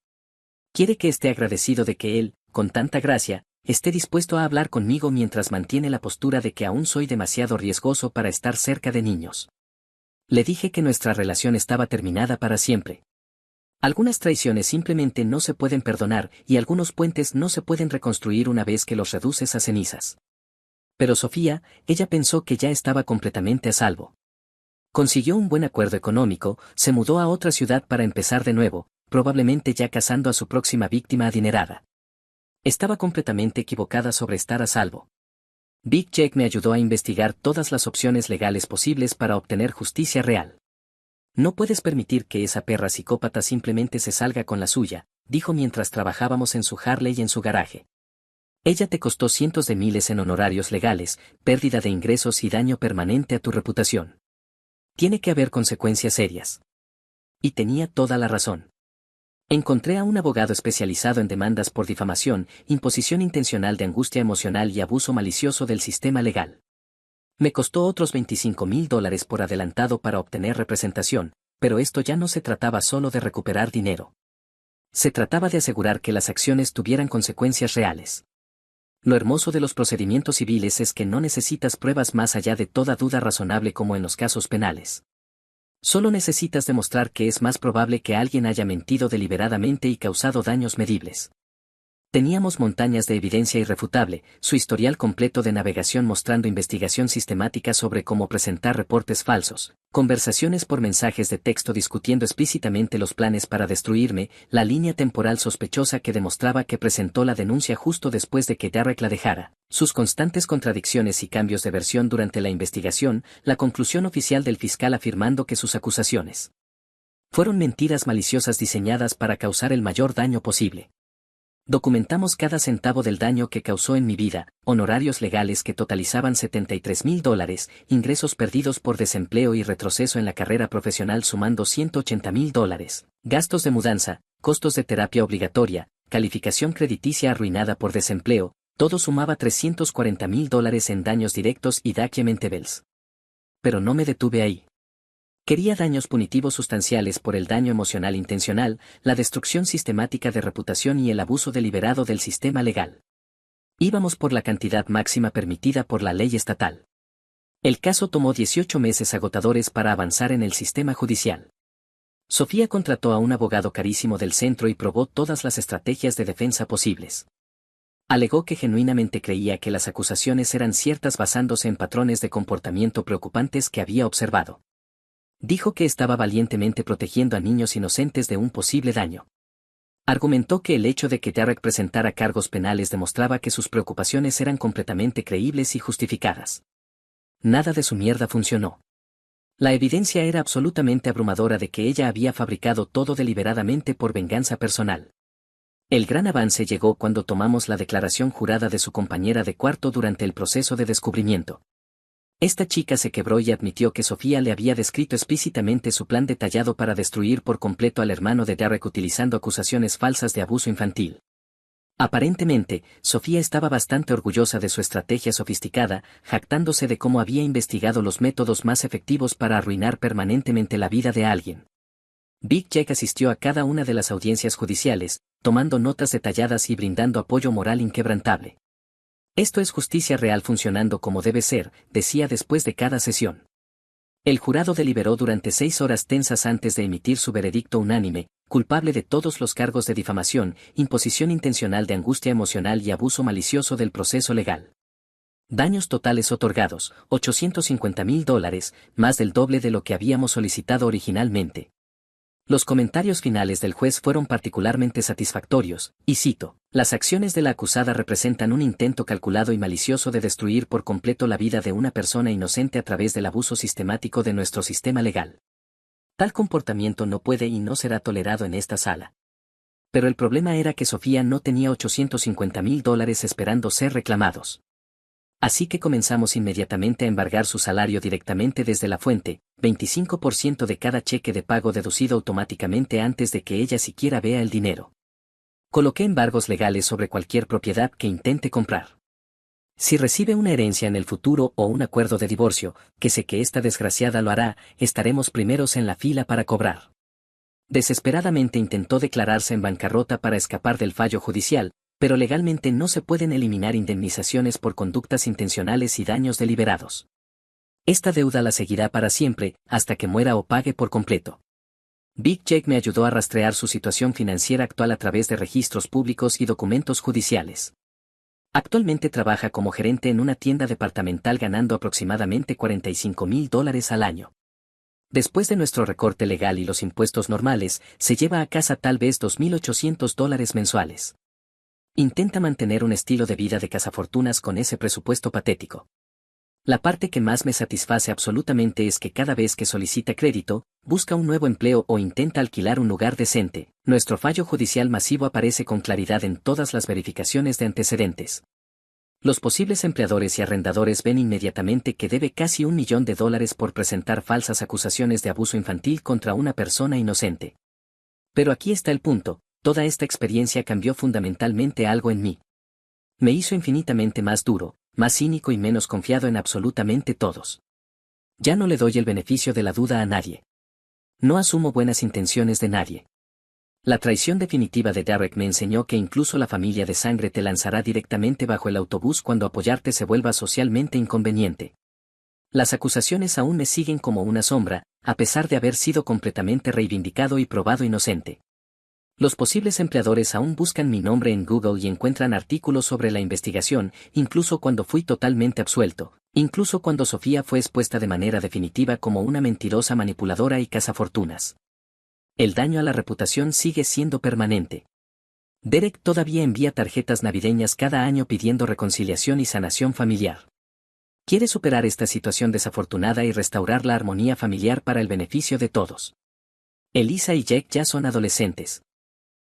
Quiere que esté agradecido de que él, con tanta gracia, esté dispuesto a hablar conmigo mientras mantiene la postura de que aún soy demasiado riesgoso para estar cerca de niños. Le dije que nuestra relación estaba terminada para siempre. Algunas traiciones simplemente no se pueden perdonar y algunos puentes no se pueden reconstruir una vez que los reduces a cenizas. Pero Sofía, ella pensó que ya estaba completamente a salvo. Consiguió un buen acuerdo económico, se mudó a otra ciudad para empezar de nuevo, probablemente ya cazando a su próxima víctima adinerada. Estaba completamente equivocada sobre estar a salvo. Big Jake me ayudó a investigar todas las opciones legales posibles para obtener justicia real. No puedes permitir que esa perra psicópata simplemente se salga con la suya, dijo mientras trabajábamos en su Harley y en su garaje. Ella te costó cientos de miles en honorarios legales, pérdida de ingresos y daño permanente a tu reputación. Tiene que haber consecuencias serias. Y tenía toda la razón. Encontré a un abogado especializado en demandas por difamación, imposición intencional de angustia emocional y abuso malicioso del sistema legal. Me costó otros $25,000 por adelantado para obtener representación, pero esto ya no se trataba solo de recuperar dinero. Se trataba de asegurar que las acciones tuvieran consecuencias reales. Lo hermoso de los procedimientos civiles es que no necesitas pruebas más allá de toda duda razonable como en los casos penales. Solo necesitas demostrar que es más probable que alguien haya mentido deliberadamente y causado daños medibles. Teníamos montañas de evidencia irrefutable, su historial completo de navegación mostrando investigación sistemática sobre cómo presentar reportes falsos, conversaciones por mensajes de texto discutiendo explícitamente los planes para destruirme, la línea temporal sospechosa que demostraba que presentó la denuncia justo después de que Derek la dejara, sus constantes contradicciones y cambios de versión durante la investigación, la conclusión oficial del fiscal afirmando que sus acusaciones fueron mentiras maliciosas diseñadas para causar el mayor daño posible. Documentamos cada centavo del daño que causó en mi vida, honorarios legales que totalizaban $73,000, ingresos perdidos por desempleo y retroceso en la carrera profesional sumando $180,000, gastos de mudanza, costos de terapia obligatoria, calificación crediticia arruinada por desempleo, todo sumaba $340,000 en daños directos y documentables. Pero no me detuve ahí. Quería daños punitivos sustanciales por el daño emocional intencional, la destrucción sistemática de reputación y el abuso deliberado del sistema legal. Íbamos por la cantidad máxima permitida por la ley estatal. El caso tomó 18 meses agotadores para avanzar en el sistema judicial. Sofía contrató a un abogado carísimo del centro y probó todas las estrategias de defensa posibles. Alegó que genuinamente creía que las acusaciones eran ciertas basándose en patrones de comportamiento preocupantes que había observado. Dijo que estaba valientemente protegiendo a niños inocentes de un posible daño. Argumentó que el hecho de que Derek presentara cargos penales demostraba que sus preocupaciones eran completamente creíbles y justificadas. Nada de su mierda funcionó. La evidencia era absolutamente abrumadora de que ella había fabricado todo deliberadamente por venganza personal. El gran avance llegó cuando tomamos la declaración jurada de su compañera de cuarto durante el proceso de descubrimiento. Esta chica se quebró y admitió que Sofía le había descrito explícitamente su plan detallado para destruir por completo al hermano de Derek utilizando acusaciones falsas de abuso infantil. Aparentemente, Sofía estaba bastante orgullosa de su estrategia sofisticada, jactándose de cómo había investigado los métodos más efectivos para arruinar permanentemente la vida de alguien. Big Jack asistió a cada una de las audiencias judiciales, tomando notas detalladas y brindando apoyo moral inquebrantable. Esto es justicia real funcionando como debe ser, decía después de cada sesión. El jurado deliberó durante 6 horas tensas antes de emitir su veredicto unánime, culpable de todos los cargos de difamación, imposición intencional de angustia emocional y abuso malicioso del proceso legal. Daños totales otorgados, $850,000, más del doble de lo que habíamos solicitado originalmente. Los comentarios finales del juez fueron particularmente satisfactorios, y cito, las acciones de la acusada representan un intento calculado y malicioso de destruir por completo la vida de una persona inocente a través del abuso sistemático de nuestro sistema legal. Tal comportamiento no puede y no será tolerado en esta sala. Pero el problema era que Sofía no tenía $850,000 esperando ser reclamados. Así que comenzamos inmediatamente a embargar su salario directamente desde la fuente, 25% de cada cheque de pago deducido automáticamente antes de que ella siquiera vea el dinero. Coloqué embargos legales sobre cualquier propiedad que intente comprar. Si recibe una herencia en el futuro o un acuerdo de divorcio, que sé que esta desgraciada lo hará, estaremos primeros en la fila para cobrar. Desesperadamente intentó declararse en bancarrota para escapar del fallo judicial, pero legalmente no se pueden eliminar indemnizaciones por conductas intencionales y daños deliberados. Esta deuda la seguirá para siempre, hasta que muera o pague por completo. Big Jake me ayudó a rastrear su situación financiera actual a través de registros públicos y documentos judiciales. Actualmente trabaja como gerente en una tienda departamental ganando aproximadamente $45,000 al año. Después de nuestro recorte legal y los impuestos normales, se lleva a casa tal vez $2,800 mensuales. Intenta mantener un estilo de vida de cazafortunas con ese presupuesto patético. La parte que más me satisface absolutamente es que cada vez que solicita crédito, busca un nuevo empleo o intenta alquilar un lugar decente, nuestro fallo judicial masivo aparece con claridad en todas las verificaciones de antecedentes. Los posibles empleadores y arrendadores ven inmediatamente que debe casi $1 millón por presentar falsas acusaciones de abuso infantil contra una persona inocente. Pero aquí está el punto. Toda esta experiencia cambió fundamentalmente algo en mí. Me hizo infinitamente más duro, más cínico y menos confiado en absolutamente todos. Ya no le doy el beneficio de la duda a nadie. No asumo buenas intenciones de nadie. La traición definitiva de Derek me enseñó que incluso la familia de sangre te lanzará directamente bajo el autobús cuando apoyarte se vuelva socialmente inconveniente. Las acusaciones aún me siguen como una sombra, a pesar de haber sido completamente reivindicado y probado inocente. Los posibles empleadores aún buscan mi nombre en Google y encuentran artículos sobre la investigación, incluso cuando fui totalmente absuelto, incluso cuando Sofía fue expuesta de manera definitiva como una mentirosa manipuladora y cazafortunas. El daño a la reputación sigue siendo permanente. Derek todavía envía tarjetas navideñas cada año pidiendo reconciliación y sanación familiar. Quiere superar esta situación desafortunada y restaurar la armonía familiar para el beneficio de todos. Elisa y Jack ya son adolescentes.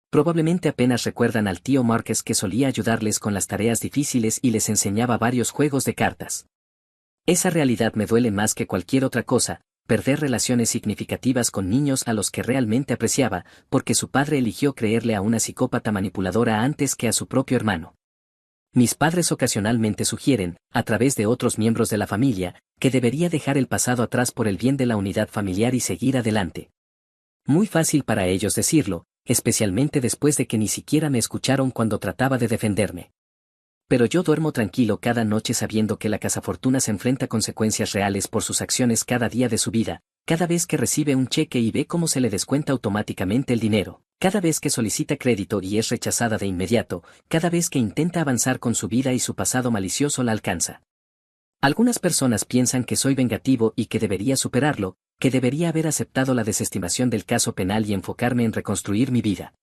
Probablemente apenas recuerdan al tío Marcus que solía ayudarles con las tareas difíciles y les enseñaba varios juegos de cartas. Esa realidad me duele más que cualquier otra cosa, perder relaciones significativas con niños a los que realmente apreciaba, porque su padre eligió creerle a una psicópata manipuladora antes que a su propio hermano. Mis padres ocasionalmente sugieren, a través de otros miembros de la familia, que debería dejar el pasado atrás por el bien de la unidad familiar y seguir adelante. Muy fácil para ellos decirlo, especialmente después de que ni siquiera me escucharon cuando trataba de defenderme. Pero yo duermo tranquilo cada noche sabiendo que la cazafortuna se enfrenta a consecuencias reales por sus acciones cada día de su vida, cada vez que recibe un cheque y ve cómo se le descuenta automáticamente el dinero, cada vez que solicita crédito y es rechazada de inmediato, cada vez que intenta avanzar con su vida y su pasado malicioso la alcanza. Algunas personas piensan que soy vengativo y que debería superarlo, que debería haber aceptado la desestimación del caso penal y enfocarme en reconstruir mi vida.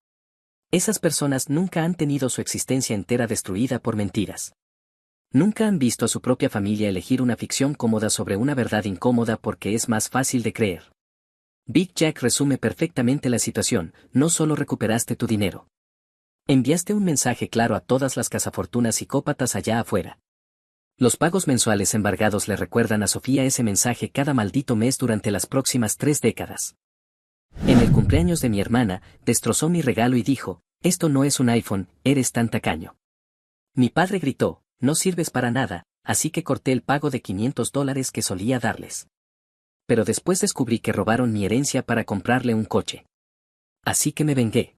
Esas personas nunca han tenido su existencia entera destruida por mentiras. Nunca han visto a su propia familia elegir una ficción cómoda sobre una verdad incómoda porque es más fácil de creer. Big Jack resume perfectamente la situación: no solo recuperaste tu dinero. Enviaste un mensaje claro a todas las cazafortunas psicópatas allá afuera. Los pagos mensuales embargados le recuerdan a Sofía ese mensaje cada maldito mes durante las próximas 3 décadas. En el cumpleaños de mi hermana, destrozó mi regalo y dijo: esto no es un iPhone, eres tan tacaño. Mi padre gritó: no sirves para nada, así que corté el pago de $500 que solía darles. Pero después descubrí que robaron mi herencia para comprarle un coche. Así que me vengué.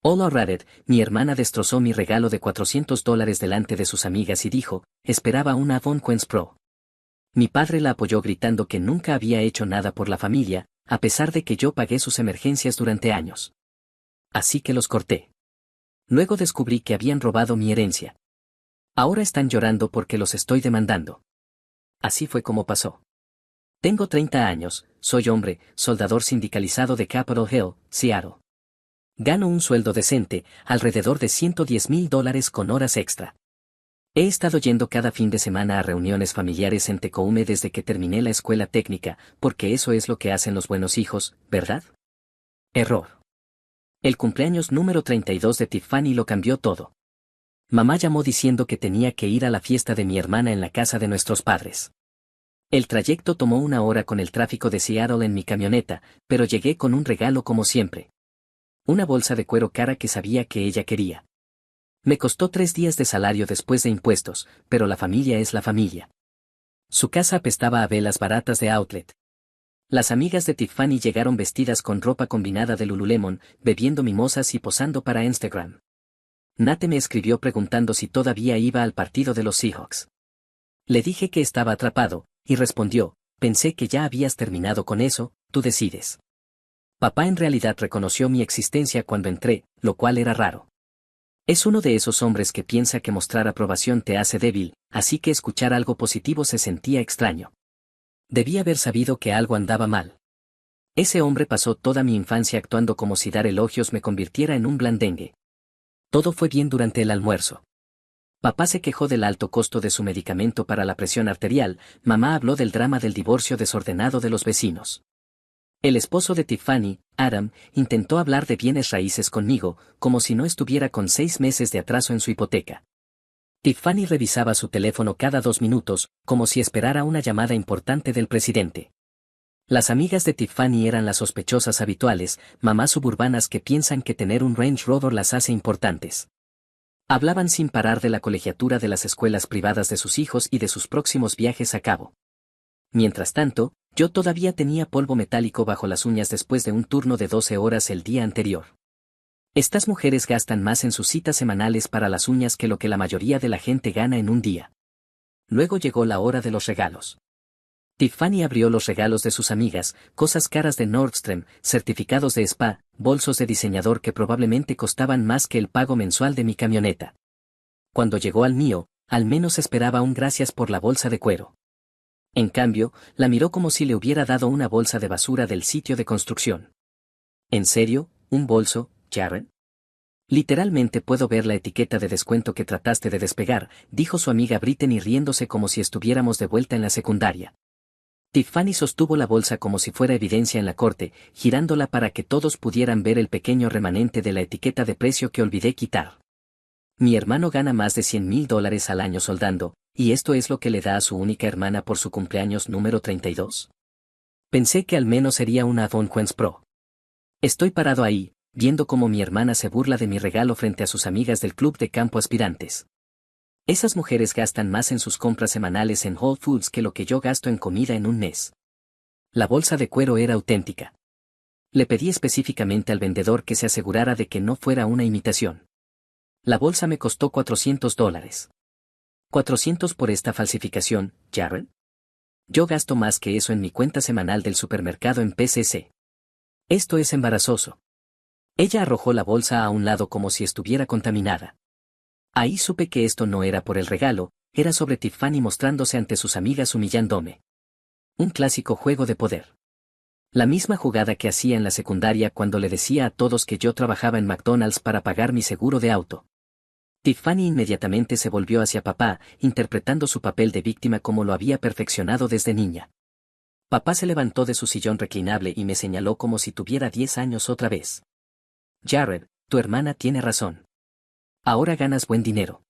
Hola Reddit, mi hermana destrozó mi regalo de $400 delante de sus amigas y dijo: esperaba una Avon Quench Pro. Mi padre la apoyó gritando que nunca había hecho nada por la familia, a pesar de que yo pagué sus emergencias durante años. Así que los corté. Luego descubrí que habían robado mi herencia. Ahora están llorando porque los estoy demandando. Así fue como pasó. Tengo 30 años, soy hombre, soldador sindicalizado de Capitol Hill, Seattle. Gano un sueldo decente, alrededor de $110,000 con horas extra. He estado yendo cada fin de semana a reuniones familiares en Tecoume desde que terminé la escuela técnica, porque eso es lo que hacen los buenos hijos, ¿verdad? Error. El cumpleaños número 32 de Tiffany lo cambió todo. Mamá llamó diciendo que tenía que ir a la fiesta de mi hermana en la casa de nuestros padres. El trayecto tomó 1 hora con el tráfico de Seattle en mi camioneta, pero llegué con un regalo como siempre. Una bolsa de cuero cara que sabía que ella quería. Me costó 3 días de salario después de impuestos, pero la familia es la familia. Su casa apestaba a velas baratas de outlet. Las amigas de Tiffany llegaron vestidas con ropa combinada de Lululemon, bebiendo mimosas y posando para Instagram. Nate me escribió preguntando si todavía iba al partido de los Seahawks. Le dije que estaba atrapado, y respondió: pensé que ya habías terminado con eso, tú decides. Papá en realidad reconoció mi existencia cuando entré, lo cual era raro. Es uno de esos hombres que piensa que mostrar aprobación te hace débil, así que escuchar algo positivo se sentía extraño. Debí haber sabido que algo andaba mal. Ese hombre pasó toda mi infancia actuando como si dar elogios me convirtiera en un blandengue. Todo fue bien durante el almuerzo. Papá se quejó del alto costo de su medicamento para la presión arterial, mamá habló del drama del divorcio desordenado de los vecinos. El esposo de Tiffany, Adam, intentó hablar de bienes raíces conmigo, como si no estuviera con 6 meses de atraso en su hipoteca. Tiffany revisaba su teléfono cada 2 minutos, como si esperara una llamada importante del presidente. Las amigas de Tiffany eran las sospechosas habituales, mamás suburbanas que piensan que tener un Range Rover las hace importantes. Hablaban sin parar de la colegiatura de las escuelas privadas de sus hijos y de sus próximos viajes a cabo. Mientras tanto, yo todavía tenía polvo metálico bajo las uñas después de un turno de 12 horas el día anterior. Estas mujeres gastan más en sus citas semanales para las uñas que lo que la mayoría de la gente gana en un día. Luego llegó la hora de los regalos. Tiffany abrió los regalos de sus amigas, cosas caras de Nordstrom, certificados de spa, bolsos de diseñador que probablemente costaban más que el pago mensual de mi camioneta. Cuando llegó al mío, al menos esperaba un gracias por la bolsa de cuero. En cambio, la miró como si le hubiera dado una bolsa de basura del sitio de construcción. ¿En serio? ¿Un bolso, Jaren? Literalmente puedo ver la etiqueta de descuento que trataste de despegar, dijo su amiga Brittany riéndose como si estuviéramos de vuelta en la secundaria. Tiffany sostuvo la bolsa como si fuera evidencia en la corte, girándola para que todos pudieran ver el pequeño remanente de la etiqueta de precio que olvidé quitar. Mi hermano gana más de $100,000 al año soldando, y esto es lo que le da a su única hermana por su cumpleaños número 32. Pensé que al menos sería una Avon Quench Pro. Estoy parado ahí, viendo cómo mi hermana se burla de mi regalo frente a sus amigas del club de campo aspirantes. Esas mujeres gastan más en sus compras semanales en Whole Foods que lo que yo gasto en comida en un mes. La bolsa de cuero era auténtica. Le pedí específicamente al vendedor que se asegurara de que no fuera una imitación. La bolsa me costó $400. ¿400 por esta falsificación, Jaren? Yo gasto más que eso en mi cuenta semanal del supermercado en PCC. Esto es embarazoso. Ella arrojó la bolsa a un lado como si estuviera contaminada. Ahí supe que esto no era por el regalo, era sobre Tiffany mostrándose ante sus amigas humillándome. Un clásico juego de poder. La misma jugada que hacía en la secundaria cuando le decía a todos que yo trabajaba en McDonald's para pagar mi seguro de auto. Tiffany inmediatamente se volvió hacia papá, interpretando su papel de víctima como lo había perfeccionado desde niña. Papá se levantó de su sillón reclinable y me señaló como si tuviera 10 años otra vez. Jared, tu hermana tiene razón. Ahora ganas buen dinero.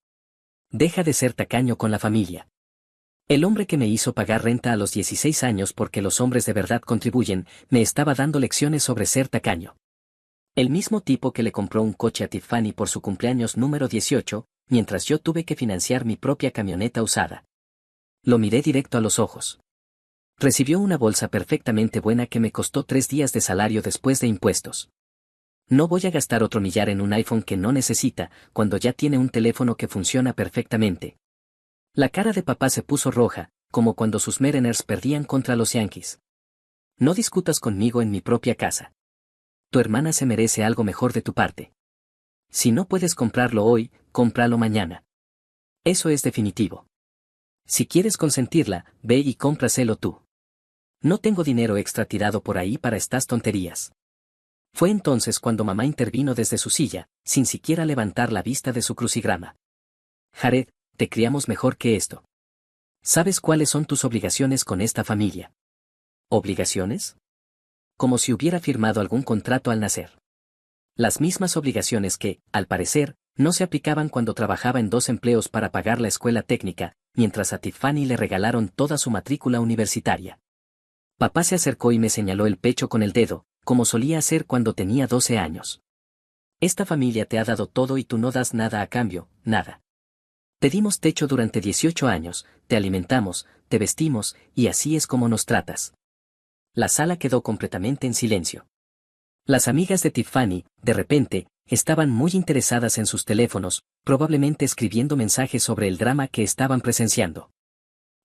Deja de ser tacaño con la familia. El hombre que me hizo pagar renta a los 16 años porque los hombres de verdad contribuyen, me estaba dando lecciones sobre ser tacaño. El mismo tipo que le compró un coche a Tiffany por su cumpleaños número 18, mientras yo tuve que financiar mi propia camioneta usada. Lo miré directo a los ojos. Recibió una bolsa perfectamente buena que me costó 3 días de salario después de impuestos. No voy a gastar otro millar en un iPhone que no necesita, cuando ya tiene un teléfono que funciona perfectamente. La cara de papá se puso roja, como cuando sus Mariners perdían contra los Yankees. No discutas conmigo en mi propia casa. Tu hermana se merece algo mejor de tu parte. Si no puedes comprarlo hoy, cómpralo mañana. Eso es definitivo. Si quieres consentirla, ve y cómpraselo tú. No tengo dinero extra tirado por ahí para estas tonterías. Fue entonces cuando mamá intervino desde su silla, sin siquiera levantar la vista de su crucigrama. Jared, te criamos mejor que esto. ¿Sabes cuáles son tus obligaciones con esta familia? ¿Obligaciones? Como si hubiera firmado algún contrato al nacer. Las mismas obligaciones que, al parecer, no se aplicaban cuando trabajaba en 2 empleos para pagar la escuela técnica, mientras a Tiffany le regalaron toda su matrícula universitaria. Papá se acercó y me señaló el pecho con el dedo, como solía hacer cuando tenía 12 años. Esta familia te ha dado todo y tú no das nada a cambio, nada. Te dimos techo durante 18 años, te alimentamos, te vestimos, y así es como nos tratas. La sala quedó completamente en silencio. Las amigas de Tiffany, de repente, estaban muy interesadas en sus teléfonos, probablemente escribiendo mensajes sobre el drama que estaban presenciando.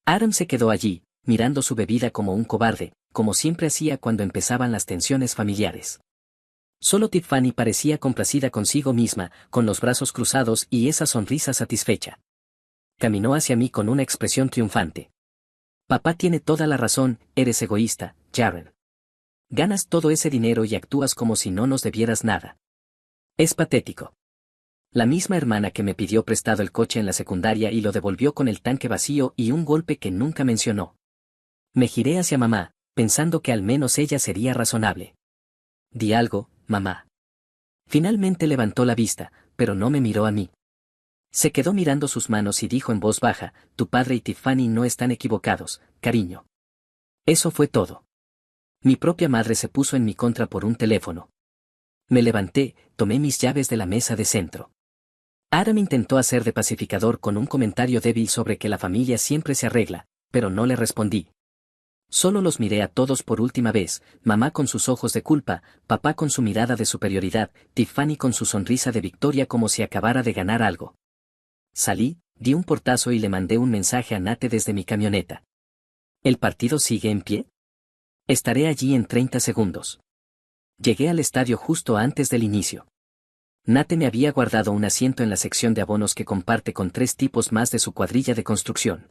Adam se quedó allí, mirando su bebida como un cobarde, como siempre hacía cuando empezaban las tensiones familiares. Solo Tiffany parecía complacida consigo misma, con los brazos cruzados y esa sonrisa satisfecha. Caminó hacia mí con una expresión triunfante. Papá tiene toda la razón, eres egoísta, Jaren. Ganas todo ese dinero y actúas como si no nos debieras nada. Es patético. La misma hermana que me pidió prestado el coche en la secundaria y lo devolvió con el tanque vacío y un golpe que nunca mencionó. Me giré hacia mamá, pensando que al menos ella sería razonable. Di algo, mamá. Finalmente levantó la vista, pero no me miró a mí. Se quedó mirando sus manos y dijo en voz baja, tu padre y Tiffany no están equivocados, cariño. Eso fue todo. Mi propia madre se puso en mi contra por un teléfono. Me levanté, tomé mis llaves de la mesa de centro. Adam intentó hacer de pacificador con un comentario débil sobre que la familia siempre se arregla, pero no le respondí. Solo los miré a todos por última vez, mamá con sus ojos de culpa, papá con su mirada de superioridad, Tiffany con su sonrisa de victoria como si acabara de ganar algo. Salí, di un portazo y le mandé un mensaje a Nate desde mi camioneta. ¿El partido sigue en pie? Estaré allí en 30 segundos. Llegué al estadio justo antes del inicio. Nate me había guardado un asiento en la sección de abonos que comparte con 3 tipos más de su cuadrilla de construcción.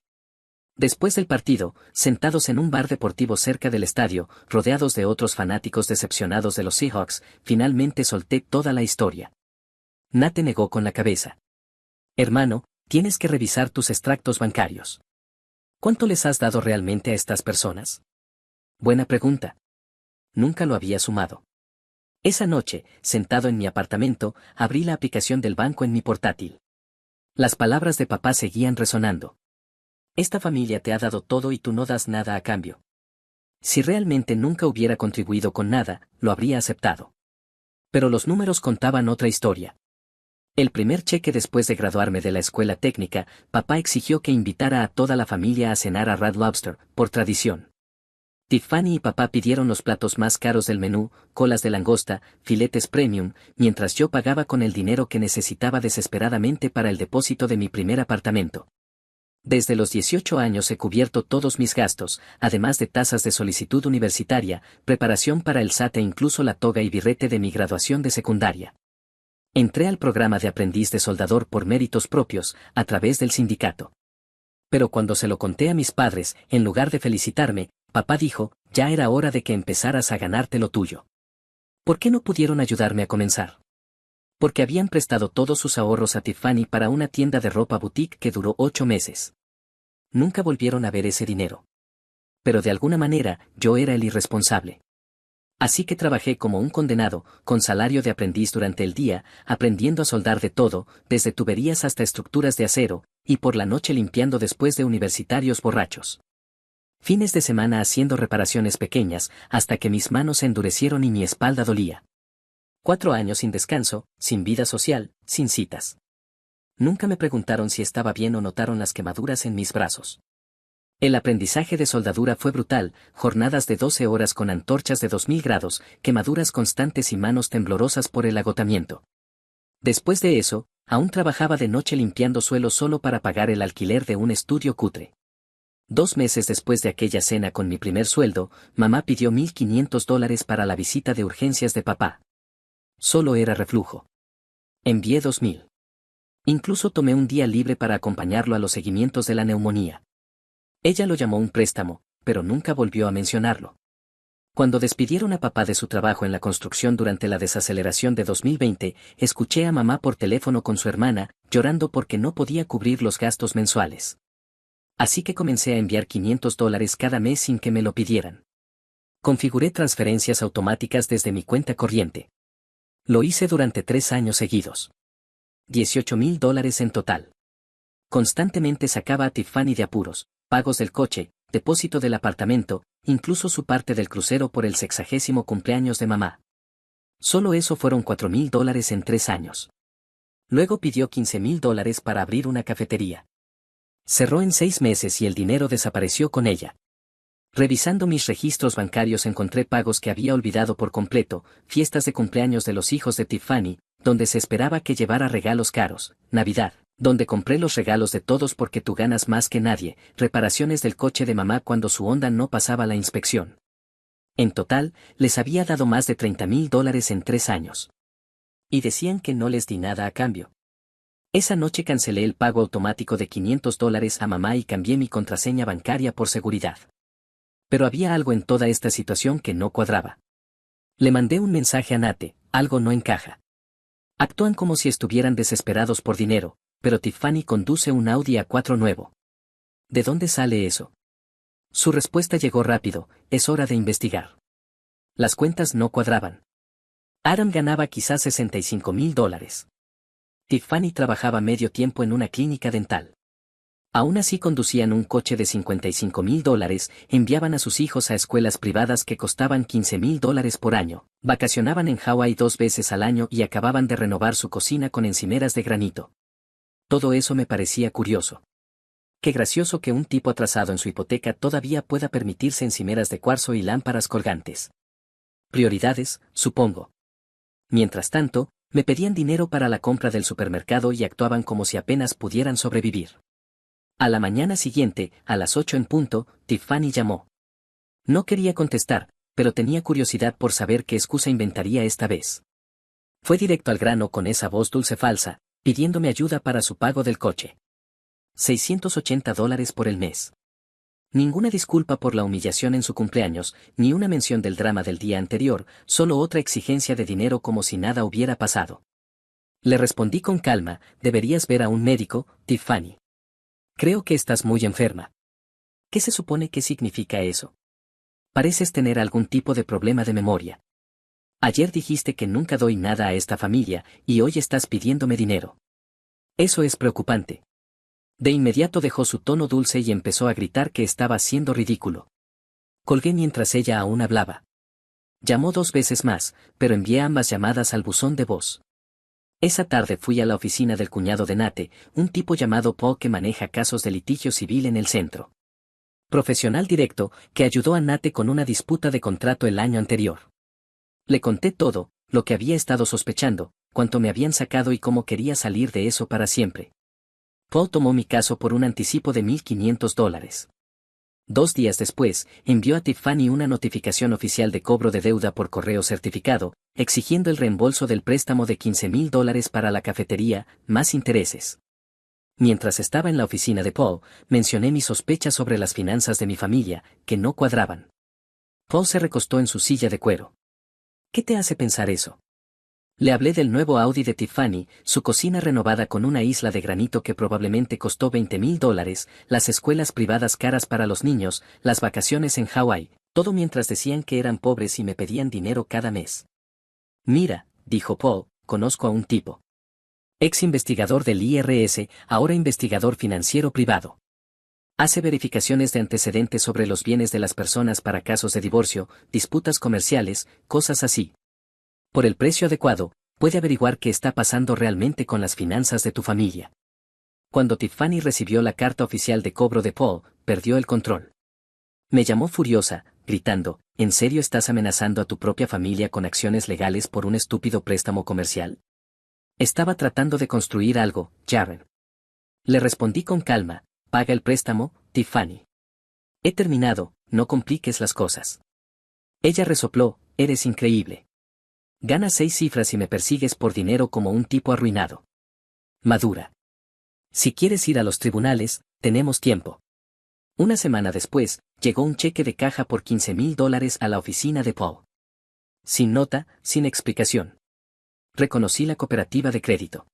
Después del partido, sentados en un bar deportivo cerca del estadio, rodeados de otros fanáticos decepcionados de los Seahawks, finalmente solté toda la historia. Nate negó con la cabeza. Hermano, tienes que revisar tus extractos bancarios. ¿Cuánto les has dado realmente a estas personas? Buena pregunta. Nunca lo había sumado. Esa noche, sentado en mi apartamento, abrí la aplicación del banco en mi portátil. Las palabras de papá seguían resonando. Esta familia te ha dado todo y tú no das nada a cambio. Si realmente nunca hubiera contribuido con nada, lo habría aceptado. Pero los números contaban otra historia. El primer cheque después de graduarme de la escuela técnica, papá exigió que invitara a toda la familia a cenar a Red Lobster, por tradición. Tiffany y papá pidieron los platos más caros del menú, colas de langosta, filetes premium, mientras yo pagaba con el dinero que necesitaba desesperadamente para el depósito de mi primer apartamento. Desde los 18 años he cubierto todos mis gastos, además de tasas de solicitud universitaria, preparación para el SAT e incluso la toga y birrete de mi graduación de secundaria. Entré al programa de aprendiz de soldador por méritos propios, a través del sindicato. Pero cuando se lo conté a mis padres, en lugar de felicitarme, papá dijo, ya era hora de que empezaras a ganarte lo tuyo. ¿Por qué no pudieron ayudarme a comenzar? Porque habían prestado todos sus ahorros a Tiffany para una tienda de ropa boutique que duró 8 meses. Nunca volvieron a ver ese dinero. Pero de alguna manera, yo era el irresponsable. Así que trabajé como un condenado, con salario de aprendiz durante el día, aprendiendo a soldar de todo, desde tuberías hasta estructuras de acero, y por la noche limpiando después de universitarios borrachos. Fines de semana haciendo reparaciones pequeñas, hasta que mis manos se endurecieron y mi espalda dolía. 4 años sin descanso, sin vida social, sin citas. Nunca me preguntaron si estaba bien o notaron las quemaduras en mis brazos. El aprendizaje de soldadura fue brutal, jornadas de 12 horas con antorchas de 2000 grados, quemaduras constantes y manos temblorosas por el agotamiento. Después de eso, aún trabajaba de noche limpiando suelo solo para pagar el alquiler de un estudio cutre. 2 meses después de aquella cena con mi primer sueldo, mamá pidió $1500 para la visita de urgencias de papá. Solo era reflujo. Envié 2000. Incluso tomé un día libre para acompañarlo a los seguimientos de la neumonía. Ella lo llamó un préstamo, pero nunca volvió a mencionarlo. Cuando despidieron a papá de su trabajo en la construcción durante la desaceleración de 2020, escuché a mamá por teléfono con su hermana, llorando porque no podía cubrir los gastos mensuales. Así que comencé a enviar $500 cada mes sin que me lo pidieran. Configuré transferencias automáticas desde mi cuenta corriente. Lo hice durante 3 años seguidos. $18,000 en total. Constantemente sacaba a Tiffany de apuros, pagos del coche, depósito del apartamento, incluso su parte del crucero por el 60º cumpleaños de mamá. Solo eso fueron $4,000 en 3 años. Luego pidió $15,000 para abrir una cafetería. Cerró en 6 meses y el dinero desapareció con ella. Revisando mis registros bancarios encontré pagos que había olvidado por completo, fiestas de cumpleaños de los hijos de Tiffany, donde se esperaba que llevara regalos caros, Navidad, donde compré los regalos de todos porque tú ganas más que nadie, reparaciones del coche de mamá cuando su Honda no pasaba la inspección. En total, les había dado más de $30,000 en 3 años. Y decían que no les di nada a cambio. Esa noche cancelé el pago automático de $500 a mamá y cambié mi contraseña bancaria por seguridad. Pero había algo en toda esta situación que no cuadraba. Le mandé un mensaje a Nate, algo no encaja. Actúan como si estuvieran desesperados por dinero, pero Tiffany conduce un Audi A4 nuevo. ¿De dónde sale eso? Su respuesta llegó rápido, es hora de investigar. Las cuentas no cuadraban. Adam ganaba quizás $65,000. Tiffany trabajaba medio tiempo en una clínica dental. Aún así conducían un coche de $55,000, enviaban a sus hijos a escuelas privadas que costaban $15,000 por año, vacacionaban en Hawái 2 veces al año y acababan de renovar su cocina con encimeras de granito. Todo eso me parecía curioso. Qué gracioso que un tipo atrasado en su hipoteca todavía pueda permitirse encimeras de cuarzo y lámparas colgantes. Prioridades, supongo. Mientras tanto, me pedían dinero para la compra del supermercado y actuaban como si apenas pudieran sobrevivir. A la mañana siguiente, a las 8 en punto, Tiffany llamó. No quería contestar, pero tenía curiosidad por saber qué excusa inventaría esta vez. Fue directo al grano con esa voz dulce falsa, pidiéndome ayuda para su pago del coche. $680 por el mes. Ninguna disculpa por la humillación en su cumpleaños, ni una mención del drama del día anterior, solo otra exigencia de dinero como si nada hubiera pasado. Le respondí con calma, deberías ver a un médico, Tiffany. Creo que estás muy enferma. ¿Qué se supone que significa eso? Pareces tener algún tipo de problema de memoria. Ayer dijiste que nunca doy nada a esta familia, y hoy estás pidiéndome dinero. Eso es preocupante. De inmediato dejó su tono dulce y empezó a gritar que estaba siendo ridículo. Colgué mientras ella aún hablaba. Llamó 2 veces más, pero envié ambas llamadas al buzón de voz. Esa tarde fui a la oficina del cuñado de Nate, un tipo llamado Paul que maneja casos de litigio civil en el centro. Profesional directo, que ayudó a Nate con una disputa de contrato el año anterior. Le conté todo, lo que había estado sospechando, cuánto me habían sacado y cómo quería salir de eso para siempre. Paul tomó mi caso por un anticipo de $1,500. 2 días después, envió a Tiffany una notificación oficial de cobro de deuda por correo certificado, exigiendo el reembolso del préstamo de $15,000 para la cafetería, más intereses. Mientras estaba en la oficina de Paul, mencioné mis sospechas sobre las finanzas de mi familia, que no cuadraban. Paul se recostó en su silla de cuero. ¿Qué te hace pensar eso? Le hablé del nuevo Audi de Tiffany, su cocina renovada con una isla de granito que probablemente costó $20,000, las escuelas privadas caras para los niños, las vacaciones en Hawái, todo mientras decían que eran pobres y me pedían dinero cada mes. Mira, dijo Paul, conozco a un tipo. Ex investigador del IRS, ahora investigador financiero privado. Hace verificaciones de antecedentes sobre los bienes de las personas para casos de divorcio, disputas comerciales, cosas así. Por el precio adecuado, puede averiguar qué está pasando realmente con las finanzas de tu familia. Cuando Tiffany recibió la carta oficial de cobro de Paul, perdió el control. Me llamó furiosa, gritando, ¿en serio estás amenazando a tu propia familia con acciones legales por un estúpido préstamo comercial? Estaba tratando de construir algo, Jaren. Le respondí con calma, paga el préstamo, Tiffany. He terminado, no compliques las cosas. Ella resopló, eres increíble. Ganas 6 cifras y me persigues por dinero como un tipo arruinado. Madura. Si quieres ir a los tribunales, tenemos tiempo. Una semana después, llegó un cheque de caja por $15,000 a la oficina de Paul. Sin nota, sin explicación. Reconocí la cooperativa de crédito.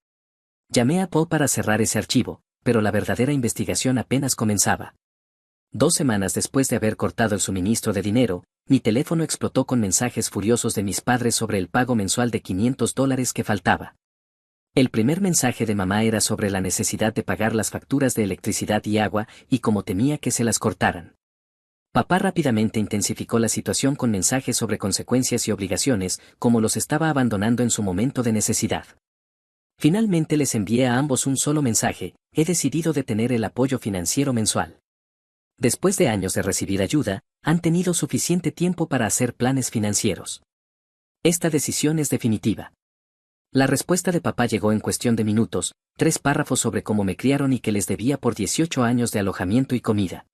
Llamé a Paul para cerrar ese archivo, pero la verdadera investigación apenas comenzaba. 2 semanas después de haber cortado el suministro de dinero, mi teléfono explotó con mensajes furiosos de mis padres sobre el pago mensual de $500 que faltaba. El primer mensaje de mamá era sobre la necesidad de pagar las facturas de electricidad y agua y cómo temía que se las cortaran. Papá rápidamente intensificó la situación con mensajes sobre consecuencias y obligaciones, como los estaba abandonando en su momento de necesidad. Finalmente les envié a ambos un solo mensaje: he decidido detener el apoyo financiero mensual. Después de años de recibir ayuda, han tenido suficiente tiempo para hacer planes financieros. Esta decisión es definitiva. La respuesta de papá llegó en cuestión de minutos, 3 párrafos sobre cómo me criaron y que les debía por 18 años de alojamiento y comida.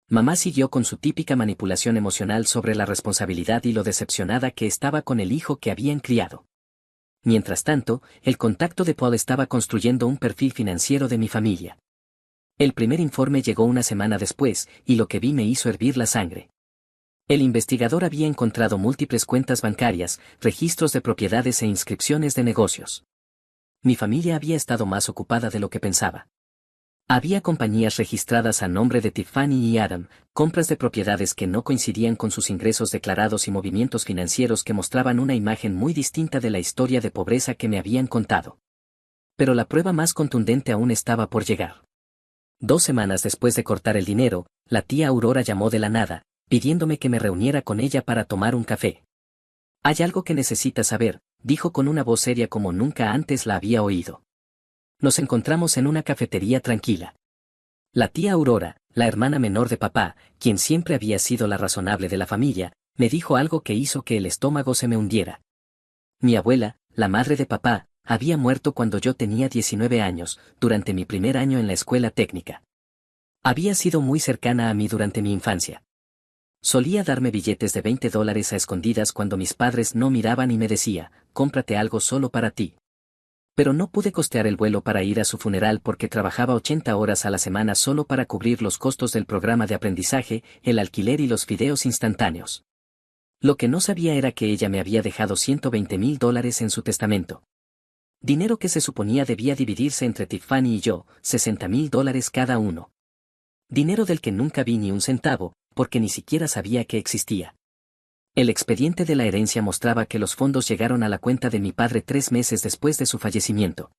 Mamá siguió con su típica manipulación emocional sobre la responsabilidad y lo decepcionada que estaba con el hijo que habían criado. Mientras tanto, el contacto de Paul estaba construyendo un perfil financiero de mi familia. El primer informe llegó una semana después, y lo que vi me hizo hervir la sangre. El investigador había encontrado múltiples cuentas bancarias, registros de propiedades e inscripciones de negocios. Mi familia había estado más ocupada de lo que pensaba. Había compañías registradas a nombre de Tiffany y Adam, compras de propiedades que no coincidían con sus ingresos declarados y movimientos financieros que mostraban una imagen muy distinta de la historia de pobreza que me habían contado. Pero la prueba más contundente aún estaba por llegar. 2 semanas después de cortar el dinero, la tía Aurora llamó de la nada, pidiéndome que me reuniera con ella para tomar un café. Hay algo que necesitas saber, dijo con una voz seria como nunca antes la había oído. Nos encontramos en una cafetería tranquila. La tía Aurora, la hermana menor de papá, quien siempre había sido la razonable de la familia, me dijo algo que hizo que el estómago se me hundiera. Mi abuela, la madre de papá, había muerto cuando yo tenía 19 años, durante mi primer año en la escuela técnica. Había sido muy cercana a mí durante mi infancia. Solía darme billetes de $20 a escondidas cuando mis padres no miraban y me decía, cómprate algo solo para ti. Pero no pude costear el vuelo para ir a su funeral porque trabajaba 80 horas a la semana solo para cubrir los costos del programa de aprendizaje, el alquiler y los fideos instantáneos. Lo que no sabía era que ella me había dejado $120,000 en su testamento. Dinero que se suponía debía dividirse entre Tiffany y yo, $60,000 cada uno. Dinero del que nunca vi ni un centavo, porque ni siquiera sabía que existía. El expediente de la herencia mostraba que los fondos llegaron a la cuenta de mi padre 3 meses después de su fallecimiento.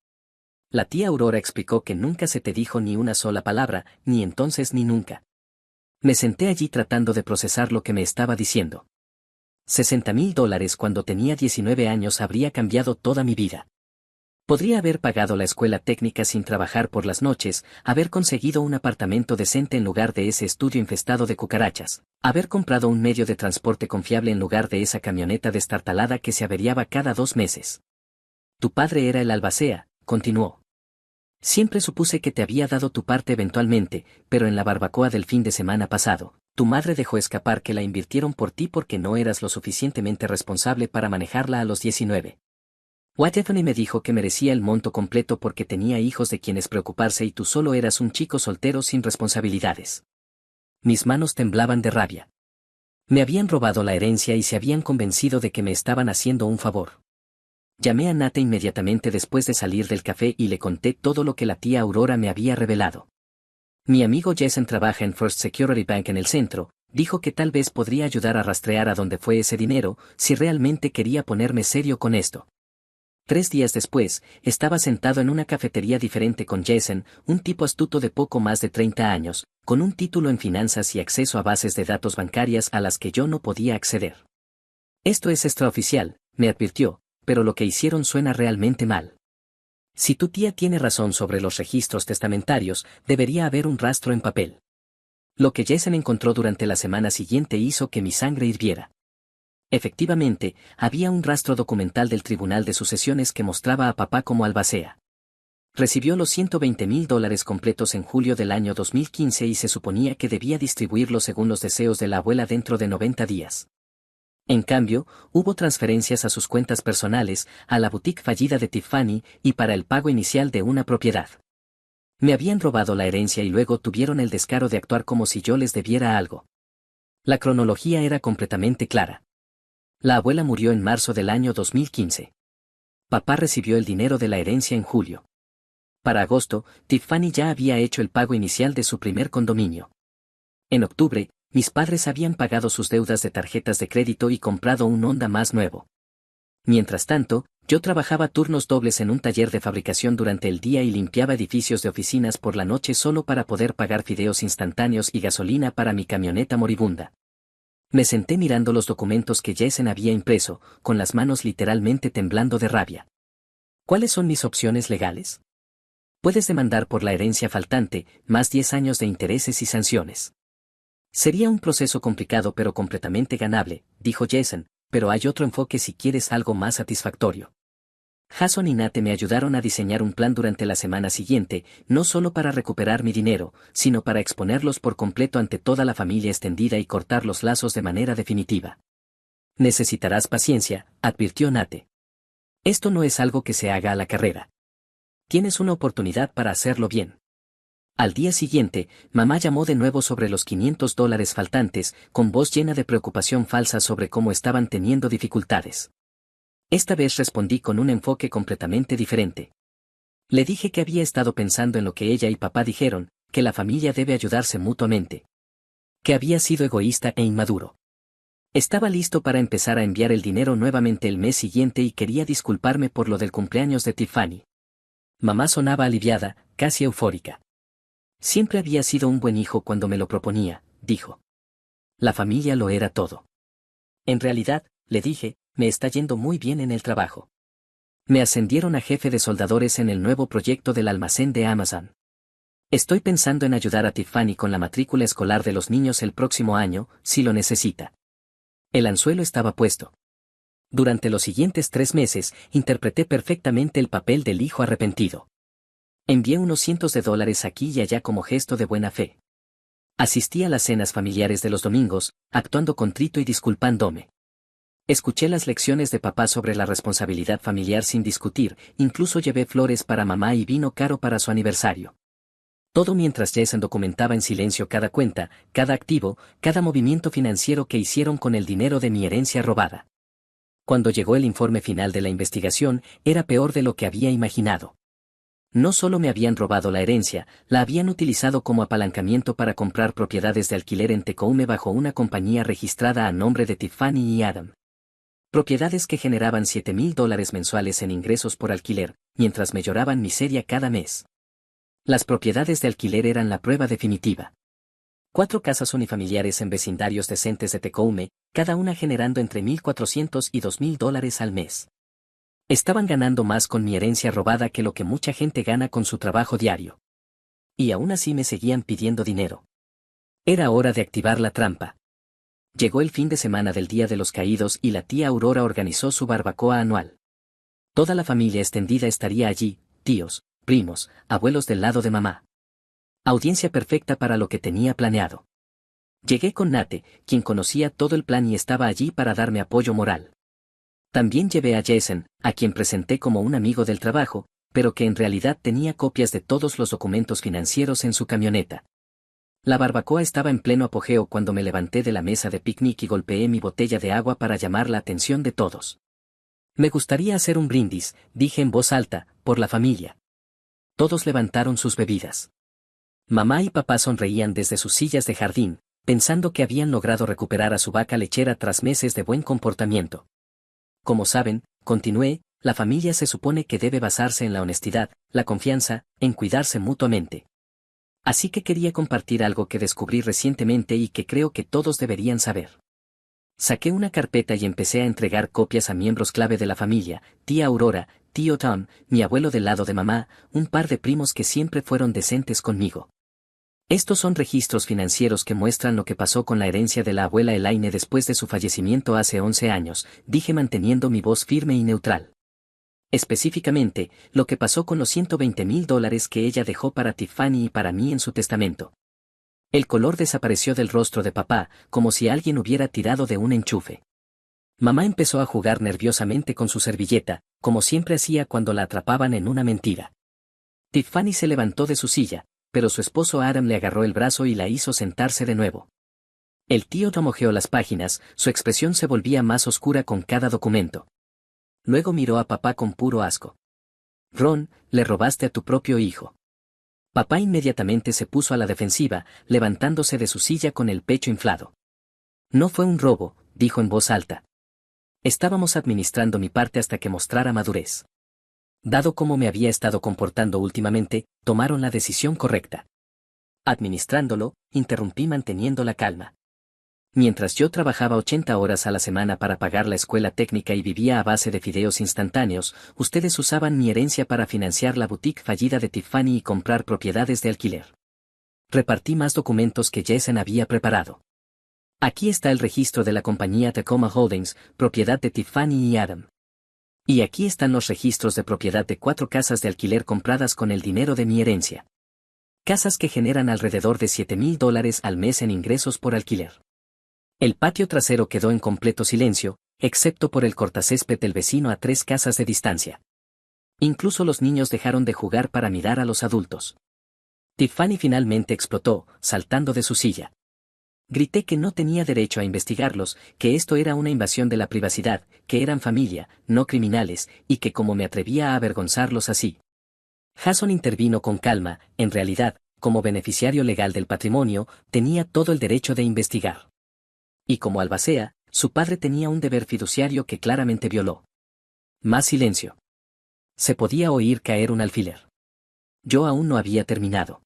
La tía Aurora explicó que nunca se te dijo ni una sola palabra, ni entonces ni nunca. Me senté allí tratando de procesar lo que me estaba diciendo. $60,000 cuando tenía 19 años habría cambiado toda mi vida. Podría haber pagado la escuela técnica sin trabajar por las noches, haber conseguido un apartamento decente en lugar de ese estudio infestado de cucarachas, haber comprado un medio de transporte confiable en lugar de esa camioneta destartalada que se averiaba cada 2 meses. Tu padre era el albacea, continuó. Siempre supuse que te había dado tu parte eventualmente, pero en la barbacoa del fin de semana pasado, tu madre dejó escapar que la invirtieron por ti porque no eras lo suficientemente responsable para manejarla a los 19. Stephanie me dijo que merecía el monto completo porque tenía hijos de quienes preocuparse y tú solo eras un chico soltero sin responsabilidades. Mis manos temblaban de rabia. Me habían robado la herencia y se habían convencido de que me estaban haciendo un favor. Llamé a Nate inmediatamente después de salir del café y le conté todo lo que la tía Aurora me había revelado. Mi amigo Jason trabaja en First Security Bank en el centro, dijo que tal vez podría ayudar a rastrear a dónde fue ese dinero, si realmente quería ponerme serio con esto. 3 días después, estaba sentado en una cafetería diferente con Jason, un tipo astuto de poco más de 30 años, con un título en finanzas y acceso a bases de datos bancarias a las que yo no podía acceder. Esto es extraoficial, me advirtió, pero lo que hicieron suena realmente mal. Si tu tía tiene razón sobre los registros testamentarios, debería haber un rastro en papel. Lo que Jason encontró durante la semana siguiente hizo que mi sangre hirviera. Efectivamente, había un rastro documental del Tribunal de Sucesiones que mostraba a papá como albacea. Recibió los $120,000 completos en julio del año 2015 y se suponía que debía distribuirlos según los deseos de la abuela dentro de 90 días. En cambio, hubo transferencias a sus cuentas personales, a la boutique fallida de Tiffany y para el pago inicial de una propiedad. Me habían robado la herencia y luego tuvieron el descaro de actuar como si yo les debiera algo. La cronología era completamente clara. La abuela murió en marzo del año 2015. Papá recibió el dinero de la herencia en julio. Para agosto, Tiffany ya había hecho el pago inicial de su primer condominio. En octubre, mis padres habían pagado sus deudas de tarjetas de crédito y comprado un Honda más nuevo. Mientras tanto, yo trabajaba turnos dobles en un taller de fabricación durante el día y limpiaba edificios de oficinas por la noche solo para poder pagar fideos instantáneos y gasolina para mi camioneta moribunda. Me senté mirando los documentos que Jason había impreso, con las manos literalmente temblando de rabia. ¿Cuáles son mis opciones legales? Puedes demandar por la herencia faltante, más 10 años de intereses y sanciones. Sería un proceso complicado pero completamente ganable, dijo Jason, pero hay otro enfoque si quieres algo más satisfactorio. Jason y Nate me ayudaron a diseñar un plan durante la semana siguiente, no solo para recuperar mi dinero, sino para exponerlos por completo ante toda la familia extendida y cortar los lazos de manera definitiva. Necesitarás paciencia, advirtió Nate. Esto no es algo que se haga a la carrera. Tienes una oportunidad para hacerlo bien. Al día siguiente, mamá llamó de nuevo sobre los $500 faltantes, con voz llena de preocupación falsa sobre cómo estaban teniendo dificultades. Esta vez respondí con un enfoque completamente diferente. Le dije que había estado pensando en lo que ella y papá dijeron, que la familia debe ayudarse mutuamente. Que había sido egoísta e inmaduro. Estaba listo para empezar a enviar el dinero nuevamente el mes siguiente y quería disculparme por lo del cumpleaños de Tiffany. Mamá sonaba aliviada, casi eufórica. Siempre había sido un buen hijo cuando me lo proponía, dijo. La familia lo era todo. En realidad, le dije, me está yendo muy bien en el trabajo. Me ascendieron a jefe de soldadores en el nuevo proyecto del almacén de Amazon. Estoy pensando en ayudar a Tiffany con la matrícula escolar de los niños el próximo año, si lo necesita. El anzuelo estaba puesto. Durante los siguientes 3 meses, interpreté perfectamente el papel del hijo arrepentido. Envié unos cientos de dólares aquí y allá como gesto de buena fe. Asistí a las cenas familiares de los domingos, actuando contrito y disculpándome. Escuché las lecciones de papá sobre la responsabilidad familiar sin discutir, incluso llevé flores para mamá y vino caro para su aniversario. Todo mientras Jason documentaba en silencio cada cuenta, cada activo, cada movimiento financiero que hicieron con el dinero de mi herencia robada. Cuando llegó el informe final de la investigación, era peor de lo que había imaginado. No solo me habían robado la herencia, la habían utilizado como apalancamiento para comprar propiedades de alquiler en Tecoume bajo una compañía registrada a nombre de Tiffany y Adam. Propiedades que generaban $7,000 mensuales en ingresos por alquiler, mientras me lloraban miseria cada mes. Las propiedades de alquiler eran la prueba definitiva. 4 casas unifamiliares en vecindarios decentes de Tecoume, cada una generando entre $1,400 y $2,000 al mes. Estaban ganando más con mi herencia robada que lo que mucha gente gana con su trabajo diario. Y aún así me seguían pidiendo dinero. Era hora de activar la trampa. Llegó el fin de semana del Día de los Caídos y la tía Aurora organizó su barbacoa anual. Toda la familia extendida estaría allí, tíos, primos, abuelos del lado de mamá. Audiencia perfecta para lo que tenía planeado. Llegué con Nate, quien conocía todo el plan y estaba allí para darme apoyo moral. También llevé a Jason, a quien presenté como un amigo del trabajo, pero que en realidad tenía copias de todos los documentos financieros en su camioneta. La barbacoa estaba en pleno apogeo cuando me levanté de la mesa de picnic y golpeé mi botella de agua para llamar la atención de todos. Me gustaría hacer un brindis, dije en voz alta, por la familia. Todos levantaron sus bebidas. Mamá y papá sonreían desde sus sillas de jardín, pensando que habían logrado recuperar a su vaca lechera tras meses de buen comportamiento. Como saben, continué, la familia se supone que debe basarse en la honestidad, la confianza, en cuidarse mutuamente. Así que quería compartir algo que descubrí recientemente y que creo que todos deberían saber. Saqué una carpeta y empecé a entregar copias a miembros clave de la familia, tía Aurora, tío Tom, mi abuelo del lado de mamá, un par de primos que siempre fueron decentes conmigo. Estos son registros financieros que muestran lo que pasó con la herencia de la abuela Elaine después de su fallecimiento hace 11 años, dije manteniendo mi voz firme y neutral. Específicamente, lo que pasó con los $120,000 que ella dejó para Tiffany y para mí en su testamento. El color desapareció del rostro de papá, como si alguien hubiera tirado de un enchufe. Mamá empezó a jugar nerviosamente con su servilleta, como siempre hacía cuando la atrapaban en una mentira. Tiffany se levantó de su silla, pero su esposo Adam le agarró el brazo y la hizo sentarse de nuevo. El tío Tom hojeó las páginas, su expresión se volvía más oscura con cada documento. Luego miró a papá con puro asco. Ron, le robaste a tu propio hijo. Papá inmediatamente se puso a la defensiva, levantándose de su silla con el pecho inflado. No fue un robo, dijo en voz alta. Estábamos administrando mi parte hasta que mostrara madurez. Dado cómo me había estado comportando últimamente, tomaron la decisión correcta. Administrándolo, interrumpí manteniendo la calma. Mientras yo trabajaba 80 horas a la semana para pagar la escuela técnica y vivía a base de fideos instantáneos, ustedes usaban mi herencia para financiar la boutique fallida de Tiffany y comprar propiedades de alquiler. Repartí más documentos que Jason había preparado. Aquí está el registro de la compañía Tacoma Holdings, propiedad de Tiffany y Adam. Y aquí están los registros de propiedad de 4 casas de alquiler compradas con el dinero de mi herencia. Casas que generan alrededor de $7,000 al mes en ingresos por alquiler. El patio trasero quedó en completo silencio, excepto por el cortacésped del vecino a 3 casas de distancia. Incluso los niños dejaron de jugar para mirar a los adultos. Tiffany finalmente explotó, saltando de su silla. Grité que no tenía derecho a investigarlos, que esto era una invasión de la privacidad, que eran familia, no criminales, y que como me atrevía a avergonzarlos así. Jason intervino con calma, en realidad, como beneficiario legal del patrimonio, tenía todo el derecho de investigar. Y como albacea, su padre tenía un deber fiduciario que claramente violó. Más silencio. Se podía oír caer un alfiler. Yo aún no había terminado.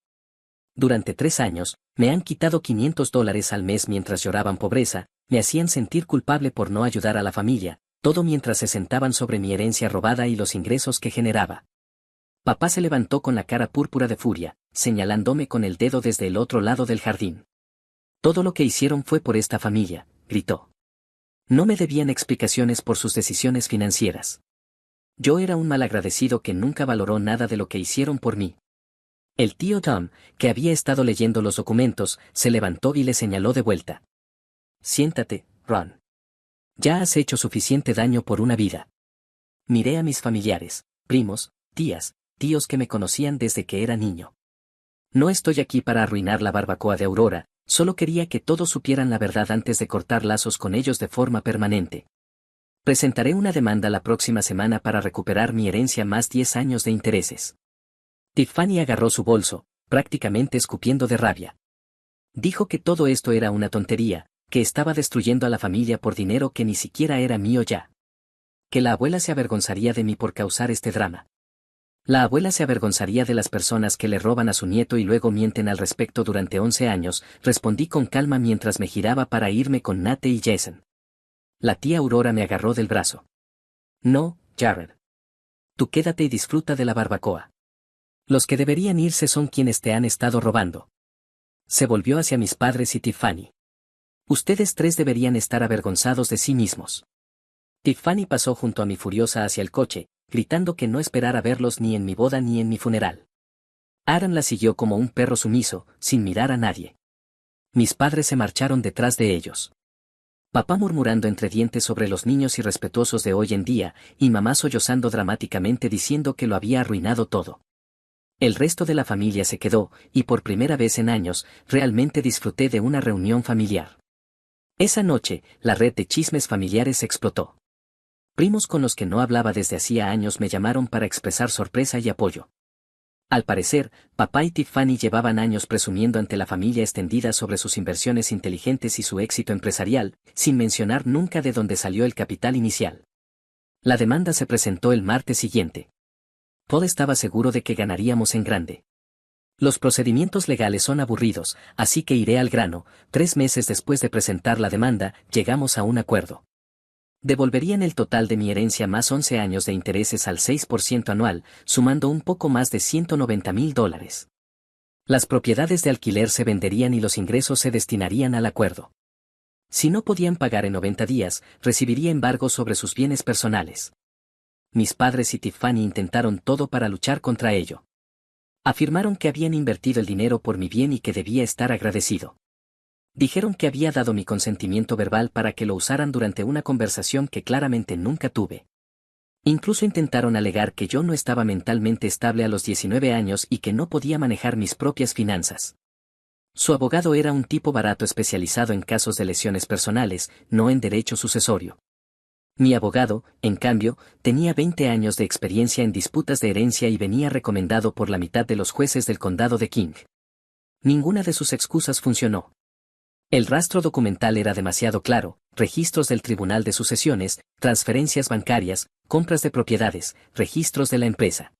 Durante 3 años, me han quitado $500 al mes mientras lloraban pobreza, me hacían sentir culpable por no ayudar a la familia, todo mientras se sentaban sobre mi herencia robada y los ingresos que generaba. Papá se levantó con la cara púrpura de furia, señalándome con el dedo desde el otro lado del jardín. Todo lo que hicieron fue por esta familia, gritó. No me debían explicaciones por sus decisiones financieras. Yo era un malagradecido que nunca valoró nada de lo que hicieron por mí. El tío Tom, que había estado leyendo los documentos, se levantó y le señaló de vuelta. Siéntate, Ron. Ya has hecho suficiente daño por una vida. Miré a mis familiares, primos, tías, tíos que me conocían desde que era niño. No estoy aquí para arruinar la barbacoa de Aurora, solo quería que todos supieran la verdad antes de cortar lazos con ellos de forma permanente. Presentaré una demanda la próxima semana para recuperar mi herencia más 10 años de intereses. Tiffany agarró su bolso, prácticamente escupiendo de rabia. Dijo que todo esto era una tontería, que estaba destruyendo a la familia por dinero que ni siquiera era mío ya. Que la abuela se avergonzaría de mí por causar este drama. La abuela se avergonzaría de las personas que le roban a su nieto y luego mienten al respecto durante 11 años, respondí con calma mientras me giraba para irme con Nate y Jason. La tía Aurora me agarró del brazo. No, Jared. Tú quédate y disfruta de la barbacoa. Los que deberían irse son quienes te han estado robando. Se volvió hacia mis padres y Tiffany. Ustedes tres deberían estar avergonzados de sí mismos. Tiffany pasó junto a mi furiosa hacia el coche, gritando que no esperara verlos ni en mi boda ni en mi funeral. Aaron la siguió como un perro sumiso, sin mirar a nadie. Mis padres se marcharon detrás de ellos. Papá murmurando entre dientes sobre los niños irrespetuosos de hoy en día, y mamá sollozando dramáticamente diciendo que lo había arruinado todo. El resto de la familia se quedó, y por primera vez en años, realmente disfruté de una reunión familiar. Esa noche, la red de chismes familiares explotó. Primos con los que no hablaba desde hacía años me llamaron para expresar sorpresa y apoyo. Al parecer, papá y Tiffany llevaban años presumiendo ante la familia extendida sobre sus inversiones inteligentes y su éxito empresarial, sin mencionar nunca de dónde salió el capital inicial. La demanda se presentó el martes siguiente. Paul estaba seguro de que ganaríamos en grande. Los procedimientos legales son aburridos, así que iré al grano. 3 meses después de presentar la demanda, llegamos a un acuerdo. Devolverían el total de mi herencia más 11 años de intereses al 6% anual, sumando un poco más de $190,000. Las propiedades de alquiler se venderían y los ingresos se destinarían al acuerdo. Si no podían pagar en 90 días, recibiría embargos sobre sus bienes personales. Mis padres y Tiffany intentaron todo para luchar contra ello. Afirmaron que habían invertido el dinero por mi bien y que debía estar agradecido. Dijeron que había dado mi consentimiento verbal para que lo usaran durante una conversación que claramente nunca tuve. Incluso intentaron alegar que yo no estaba mentalmente estable a los 19 años y que no podía manejar mis propias finanzas. Su abogado era un tipo barato especializado en casos de lesiones personales, no en derecho sucesorio. Mi abogado, en cambio, tenía 20 años de experiencia en disputas de herencia y venía recomendado por la mitad de los jueces del condado de King. Ninguna de sus excusas funcionó. El rastro documental era demasiado claro: registros del Tribunal de Sucesiones, transferencias bancarias, compras de propiedades, registros de la empresa.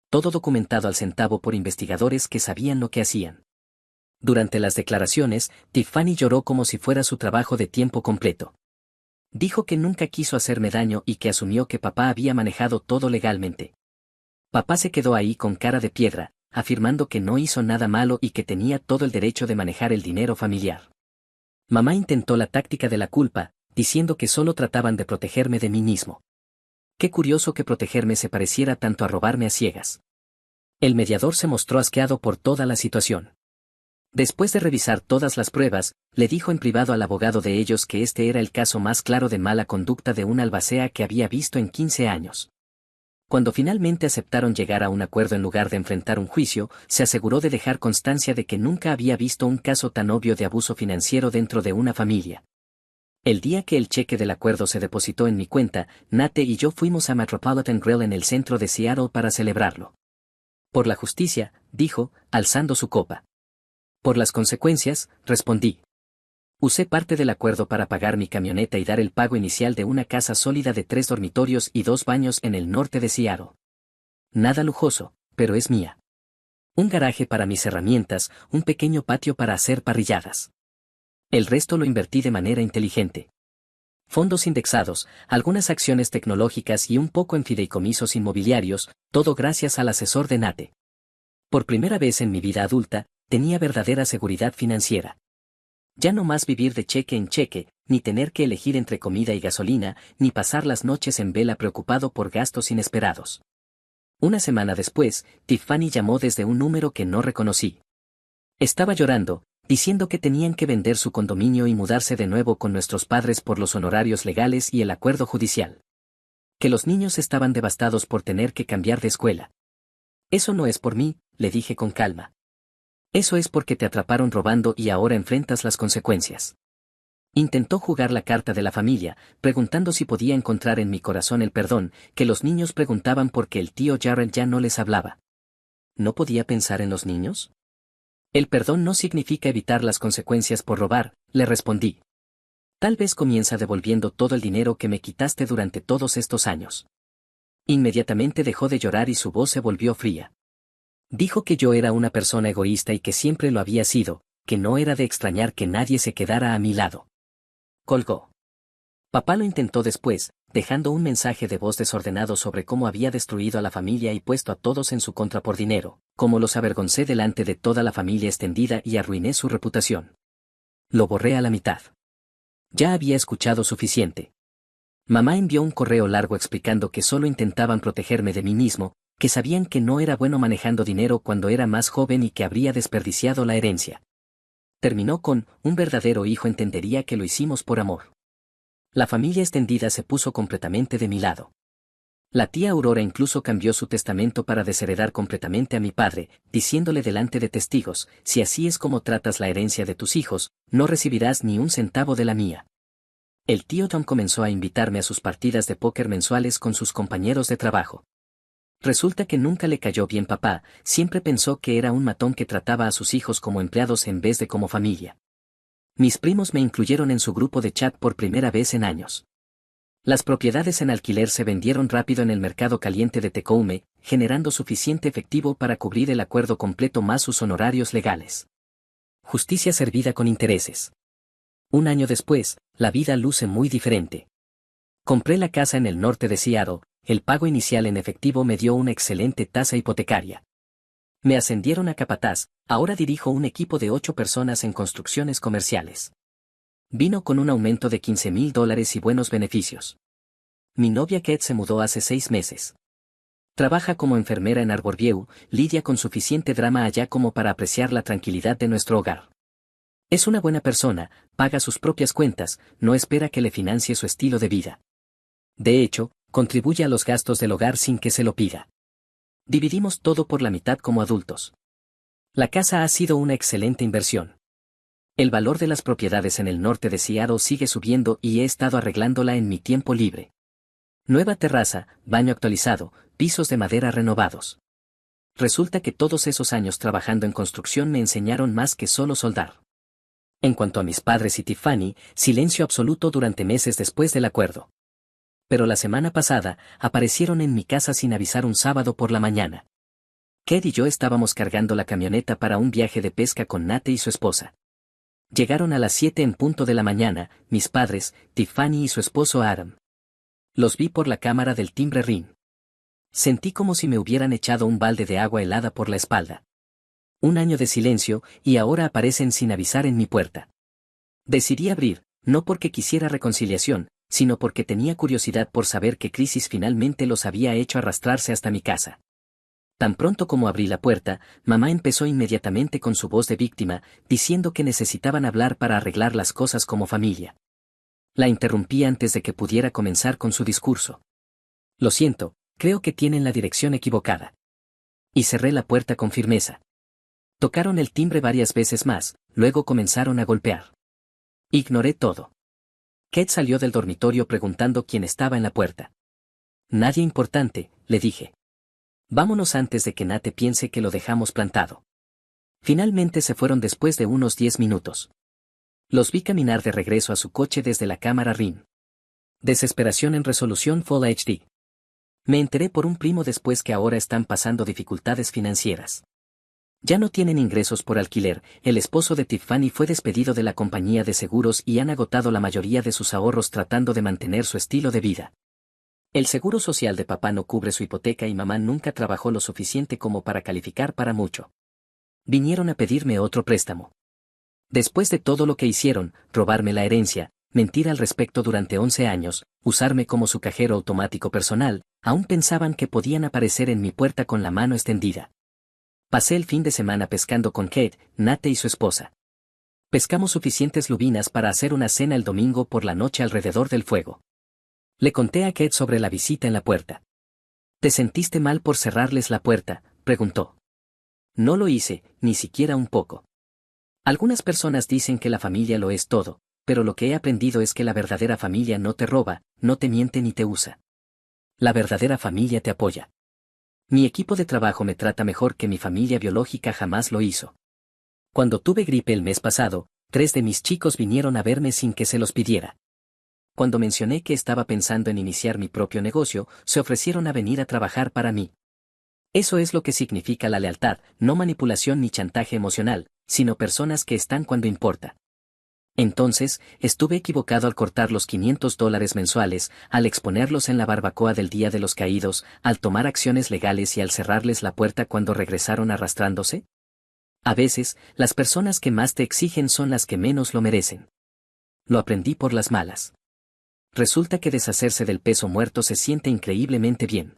Todo documentado al centavo por investigadores que sabían lo que hacían. Durante las declaraciones, Tiffany lloró como si fuera su trabajo de tiempo completo. Dijo que nunca quiso hacerme daño y que asumió que papá había manejado todo legalmente. Papá se quedó ahí con cara de piedra, afirmando que no hizo nada malo y que tenía todo el derecho de manejar el dinero familiar. Mamá intentó la táctica de la culpa, diciendo que solo trataban de protegerme de mí mismo. Qué curioso que protegerme se pareciera tanto a robarme a ciegas. El mediador se mostró asqueado por toda la situación. Después de revisar todas las pruebas, le dijo en privado al abogado de ellos que este era el caso más claro de mala conducta de una albacea que había visto en 15 años. Cuando finalmente aceptaron llegar a un acuerdo en lugar de enfrentar un juicio, se aseguró de dejar constancia de que nunca había visto un caso tan obvio de abuso financiero dentro de una familia. El día que el cheque del acuerdo se depositó en mi cuenta, Nate y yo fuimos a Metropolitan Grill en el centro de Seattle para celebrarlo. Por la justicia, dijo, alzando su copa. Por las consecuencias, respondí. Usé parte del acuerdo para pagar mi camioneta y dar el pago inicial de una casa sólida de 3 dormitorios y 2 baños en el norte de Seattle. Nada lujoso, pero es mía. Un garaje para mis herramientas, un pequeño patio para hacer parrilladas. El resto lo invertí de manera inteligente. Fondos indexados, algunas acciones tecnológicas y un poco en fideicomisos inmobiliarios, todo gracias al asesor de Nate. Por primera vez en mi vida adulta, tenía verdadera seguridad financiera. Ya no más vivir de cheque en cheque, ni tener que elegir entre comida y gasolina, ni pasar las noches en vela preocupado por gastos inesperados. Una semana después, Tiffany llamó desde un número que no reconocí. Estaba llorando, diciendo que tenían que vender su condominio y mudarse de nuevo con nuestros padres por los honorarios legales y el acuerdo judicial. Que los niños estaban devastados por tener que cambiar de escuela. Eso no es por mí, le dije con calma. Eso es porque te atraparon robando y ahora enfrentas las consecuencias. Intentó jugar la carta de la familia, preguntando si podía encontrar en mi corazón el perdón, que los niños preguntaban por qué el tío Jarrell ya no les hablaba. ¿No podía pensar en los niños? El perdón no significa evitar las consecuencias por robar, le respondí. Tal vez comienza devolviendo todo el dinero que me quitaste durante todos estos años. Inmediatamente dejó de llorar y su voz se volvió fría. Dijo que yo era una persona egoísta y que siempre lo había sido, que no era de extrañar que nadie se quedara a mi lado. Colgó. Papá lo intentó después, dejando un mensaje de voz desordenado sobre cómo había destruido a la familia y puesto a todos en su contra por dinero, cómo los avergoncé delante de toda la familia extendida y arruiné su reputación. Lo borré a la mitad. Ya había escuchado suficiente. Mamá envió un correo largo explicando que solo intentaban protegerme de mí mismo, que sabían que no era bueno manejando dinero cuando era más joven y que habría desperdiciado la herencia. Terminó con, un verdadero hijo entendería que lo hicimos por amor. La familia extendida se puso completamente de mi lado. La tía Aurora incluso cambió su testamento para desheredar completamente a mi padre, diciéndole delante de testigos, si así es como tratas la herencia de tus hijos, no recibirás ni un centavo de la mía. El tío Tom comenzó a invitarme a sus partidas de póker mensuales con sus compañeros de trabajo. Resulta que nunca le cayó bien papá, siempre pensó que era un matón que trataba a sus hijos como empleados en vez de como familia. Mis primos me incluyeron en su grupo de chat por primera vez en años. Las propiedades en alquiler se vendieron rápido en el mercado caliente de Tecoume, generando suficiente efectivo para cubrir el acuerdo completo más sus honorarios legales. Justicia servida con intereses. Un año después, la vida luce muy diferente. Compré la casa en el norte de Seattle. El pago inicial en efectivo me dio una excelente tasa hipotecaria. Me ascendieron a capataz, ahora dirijo un equipo de 8 personas en construcciones comerciales. Vino con un aumento de $15,000 y buenos beneficios. Mi novia Kate se mudó hace 6 meses. Trabaja como enfermera en Arborview, lidia con suficiente drama allá como para apreciar la tranquilidad de nuestro hogar. Es una buena persona, paga sus propias cuentas, no espera que le financie su estilo de vida. De hecho, contribuye a los gastos del hogar sin que se lo pida. Dividimos todo por la mitad como adultos. La casa ha sido una excelente inversión. El valor de las propiedades en el norte de Seattle sigue subiendo y he estado arreglándola en mi tiempo libre. Nueva terraza, baño actualizado, pisos de madera renovados. Resulta que todos esos años trabajando en construcción me enseñaron más que solo soldar. En cuanto a mis padres y Tiffany, silencio absoluto durante meses después del acuerdo. Pero la semana pasada, aparecieron en mi casa sin avisar un sábado por la mañana. Kate y yo estábamos cargando la camioneta para un viaje de pesca con Nate y su esposa. Llegaron a las 7 en punto de la mañana, mis padres, Tiffany y su esposo Adam. Los vi por la cámara del timbre Ring. Sentí como si me hubieran echado un balde de agua helada por la espalda. Un año de silencio, y ahora aparecen sin avisar en mi puerta. Decidí abrir, no porque quisiera reconciliación, sino porque tenía curiosidad por saber qué crisis finalmente los había hecho arrastrarse hasta mi casa. Tan pronto como abrí la puerta, mamá empezó inmediatamente con su voz de víctima, diciendo que necesitaban hablar para arreglar las cosas como familia. La interrumpí antes de que pudiera comenzar con su discurso. Lo siento, creo que tienen la dirección equivocada. Y cerré la puerta con firmeza. Tocaron el timbre varias veces más, luego comenzaron a golpear. Ignoré todo. Kate salió del dormitorio preguntando quién estaba en la puerta. Nadie importante, le dije. Vámonos antes de que Nate piense que lo dejamos plantado. Finalmente se fueron después de unos 10 minutos. Los vi caminar de regreso a su coche desde la cámara Ring. Desesperación en resolución Full HD. Me enteré por un primo después que ahora están pasando dificultades financieras. Ya no tienen ingresos por alquiler, el esposo de Tiffany fue despedido de la compañía de seguros y han agotado la mayoría de sus ahorros tratando de mantener su estilo de vida. El seguro social de papá no cubre su hipoteca y mamá nunca trabajó lo suficiente como para calificar para mucho. Vinieron a pedirme otro préstamo. Después de todo lo que hicieron, robarme la herencia, mentir al respecto durante 11 años, usarme como su cajero automático personal, aún pensaban que podían aparecer en mi puerta con la mano extendida. Pasé el fin de semana pescando con Kate, Nate y su esposa. Pescamos suficientes lubinas para hacer una cena el domingo por la noche alrededor del fuego. Le conté a Kate sobre la visita en la puerta. ¿Te sentiste mal por cerrarles la puerta?, preguntó. No lo hice, ni siquiera un poco. Algunas personas dicen que la familia lo es todo, pero lo que he aprendido es que la verdadera familia no te roba, no te miente ni te usa. La verdadera familia te apoya. Mi equipo de trabajo me trata mejor que mi familia biológica jamás lo hizo. Cuando tuve gripe el mes pasado, 3 de mis chicos vinieron a verme sin que se los pidiera. Cuando mencioné que estaba pensando en iniciar mi propio negocio, se ofrecieron a venir a trabajar para mí. Eso es lo que significa la lealtad, no manipulación ni chantaje emocional, sino personas que están cuando importa. Entonces, estuve equivocado al cortar los $500 mensuales, al exponerlos en la barbacoa del Día de los Caídos, al tomar acciones legales y al cerrarles la puerta cuando regresaron arrastrándose. A veces, las personas que más te exigen son las que menos lo merecen. Lo aprendí por las malas. Resulta que deshacerse del peso muerto se siente increíblemente bien.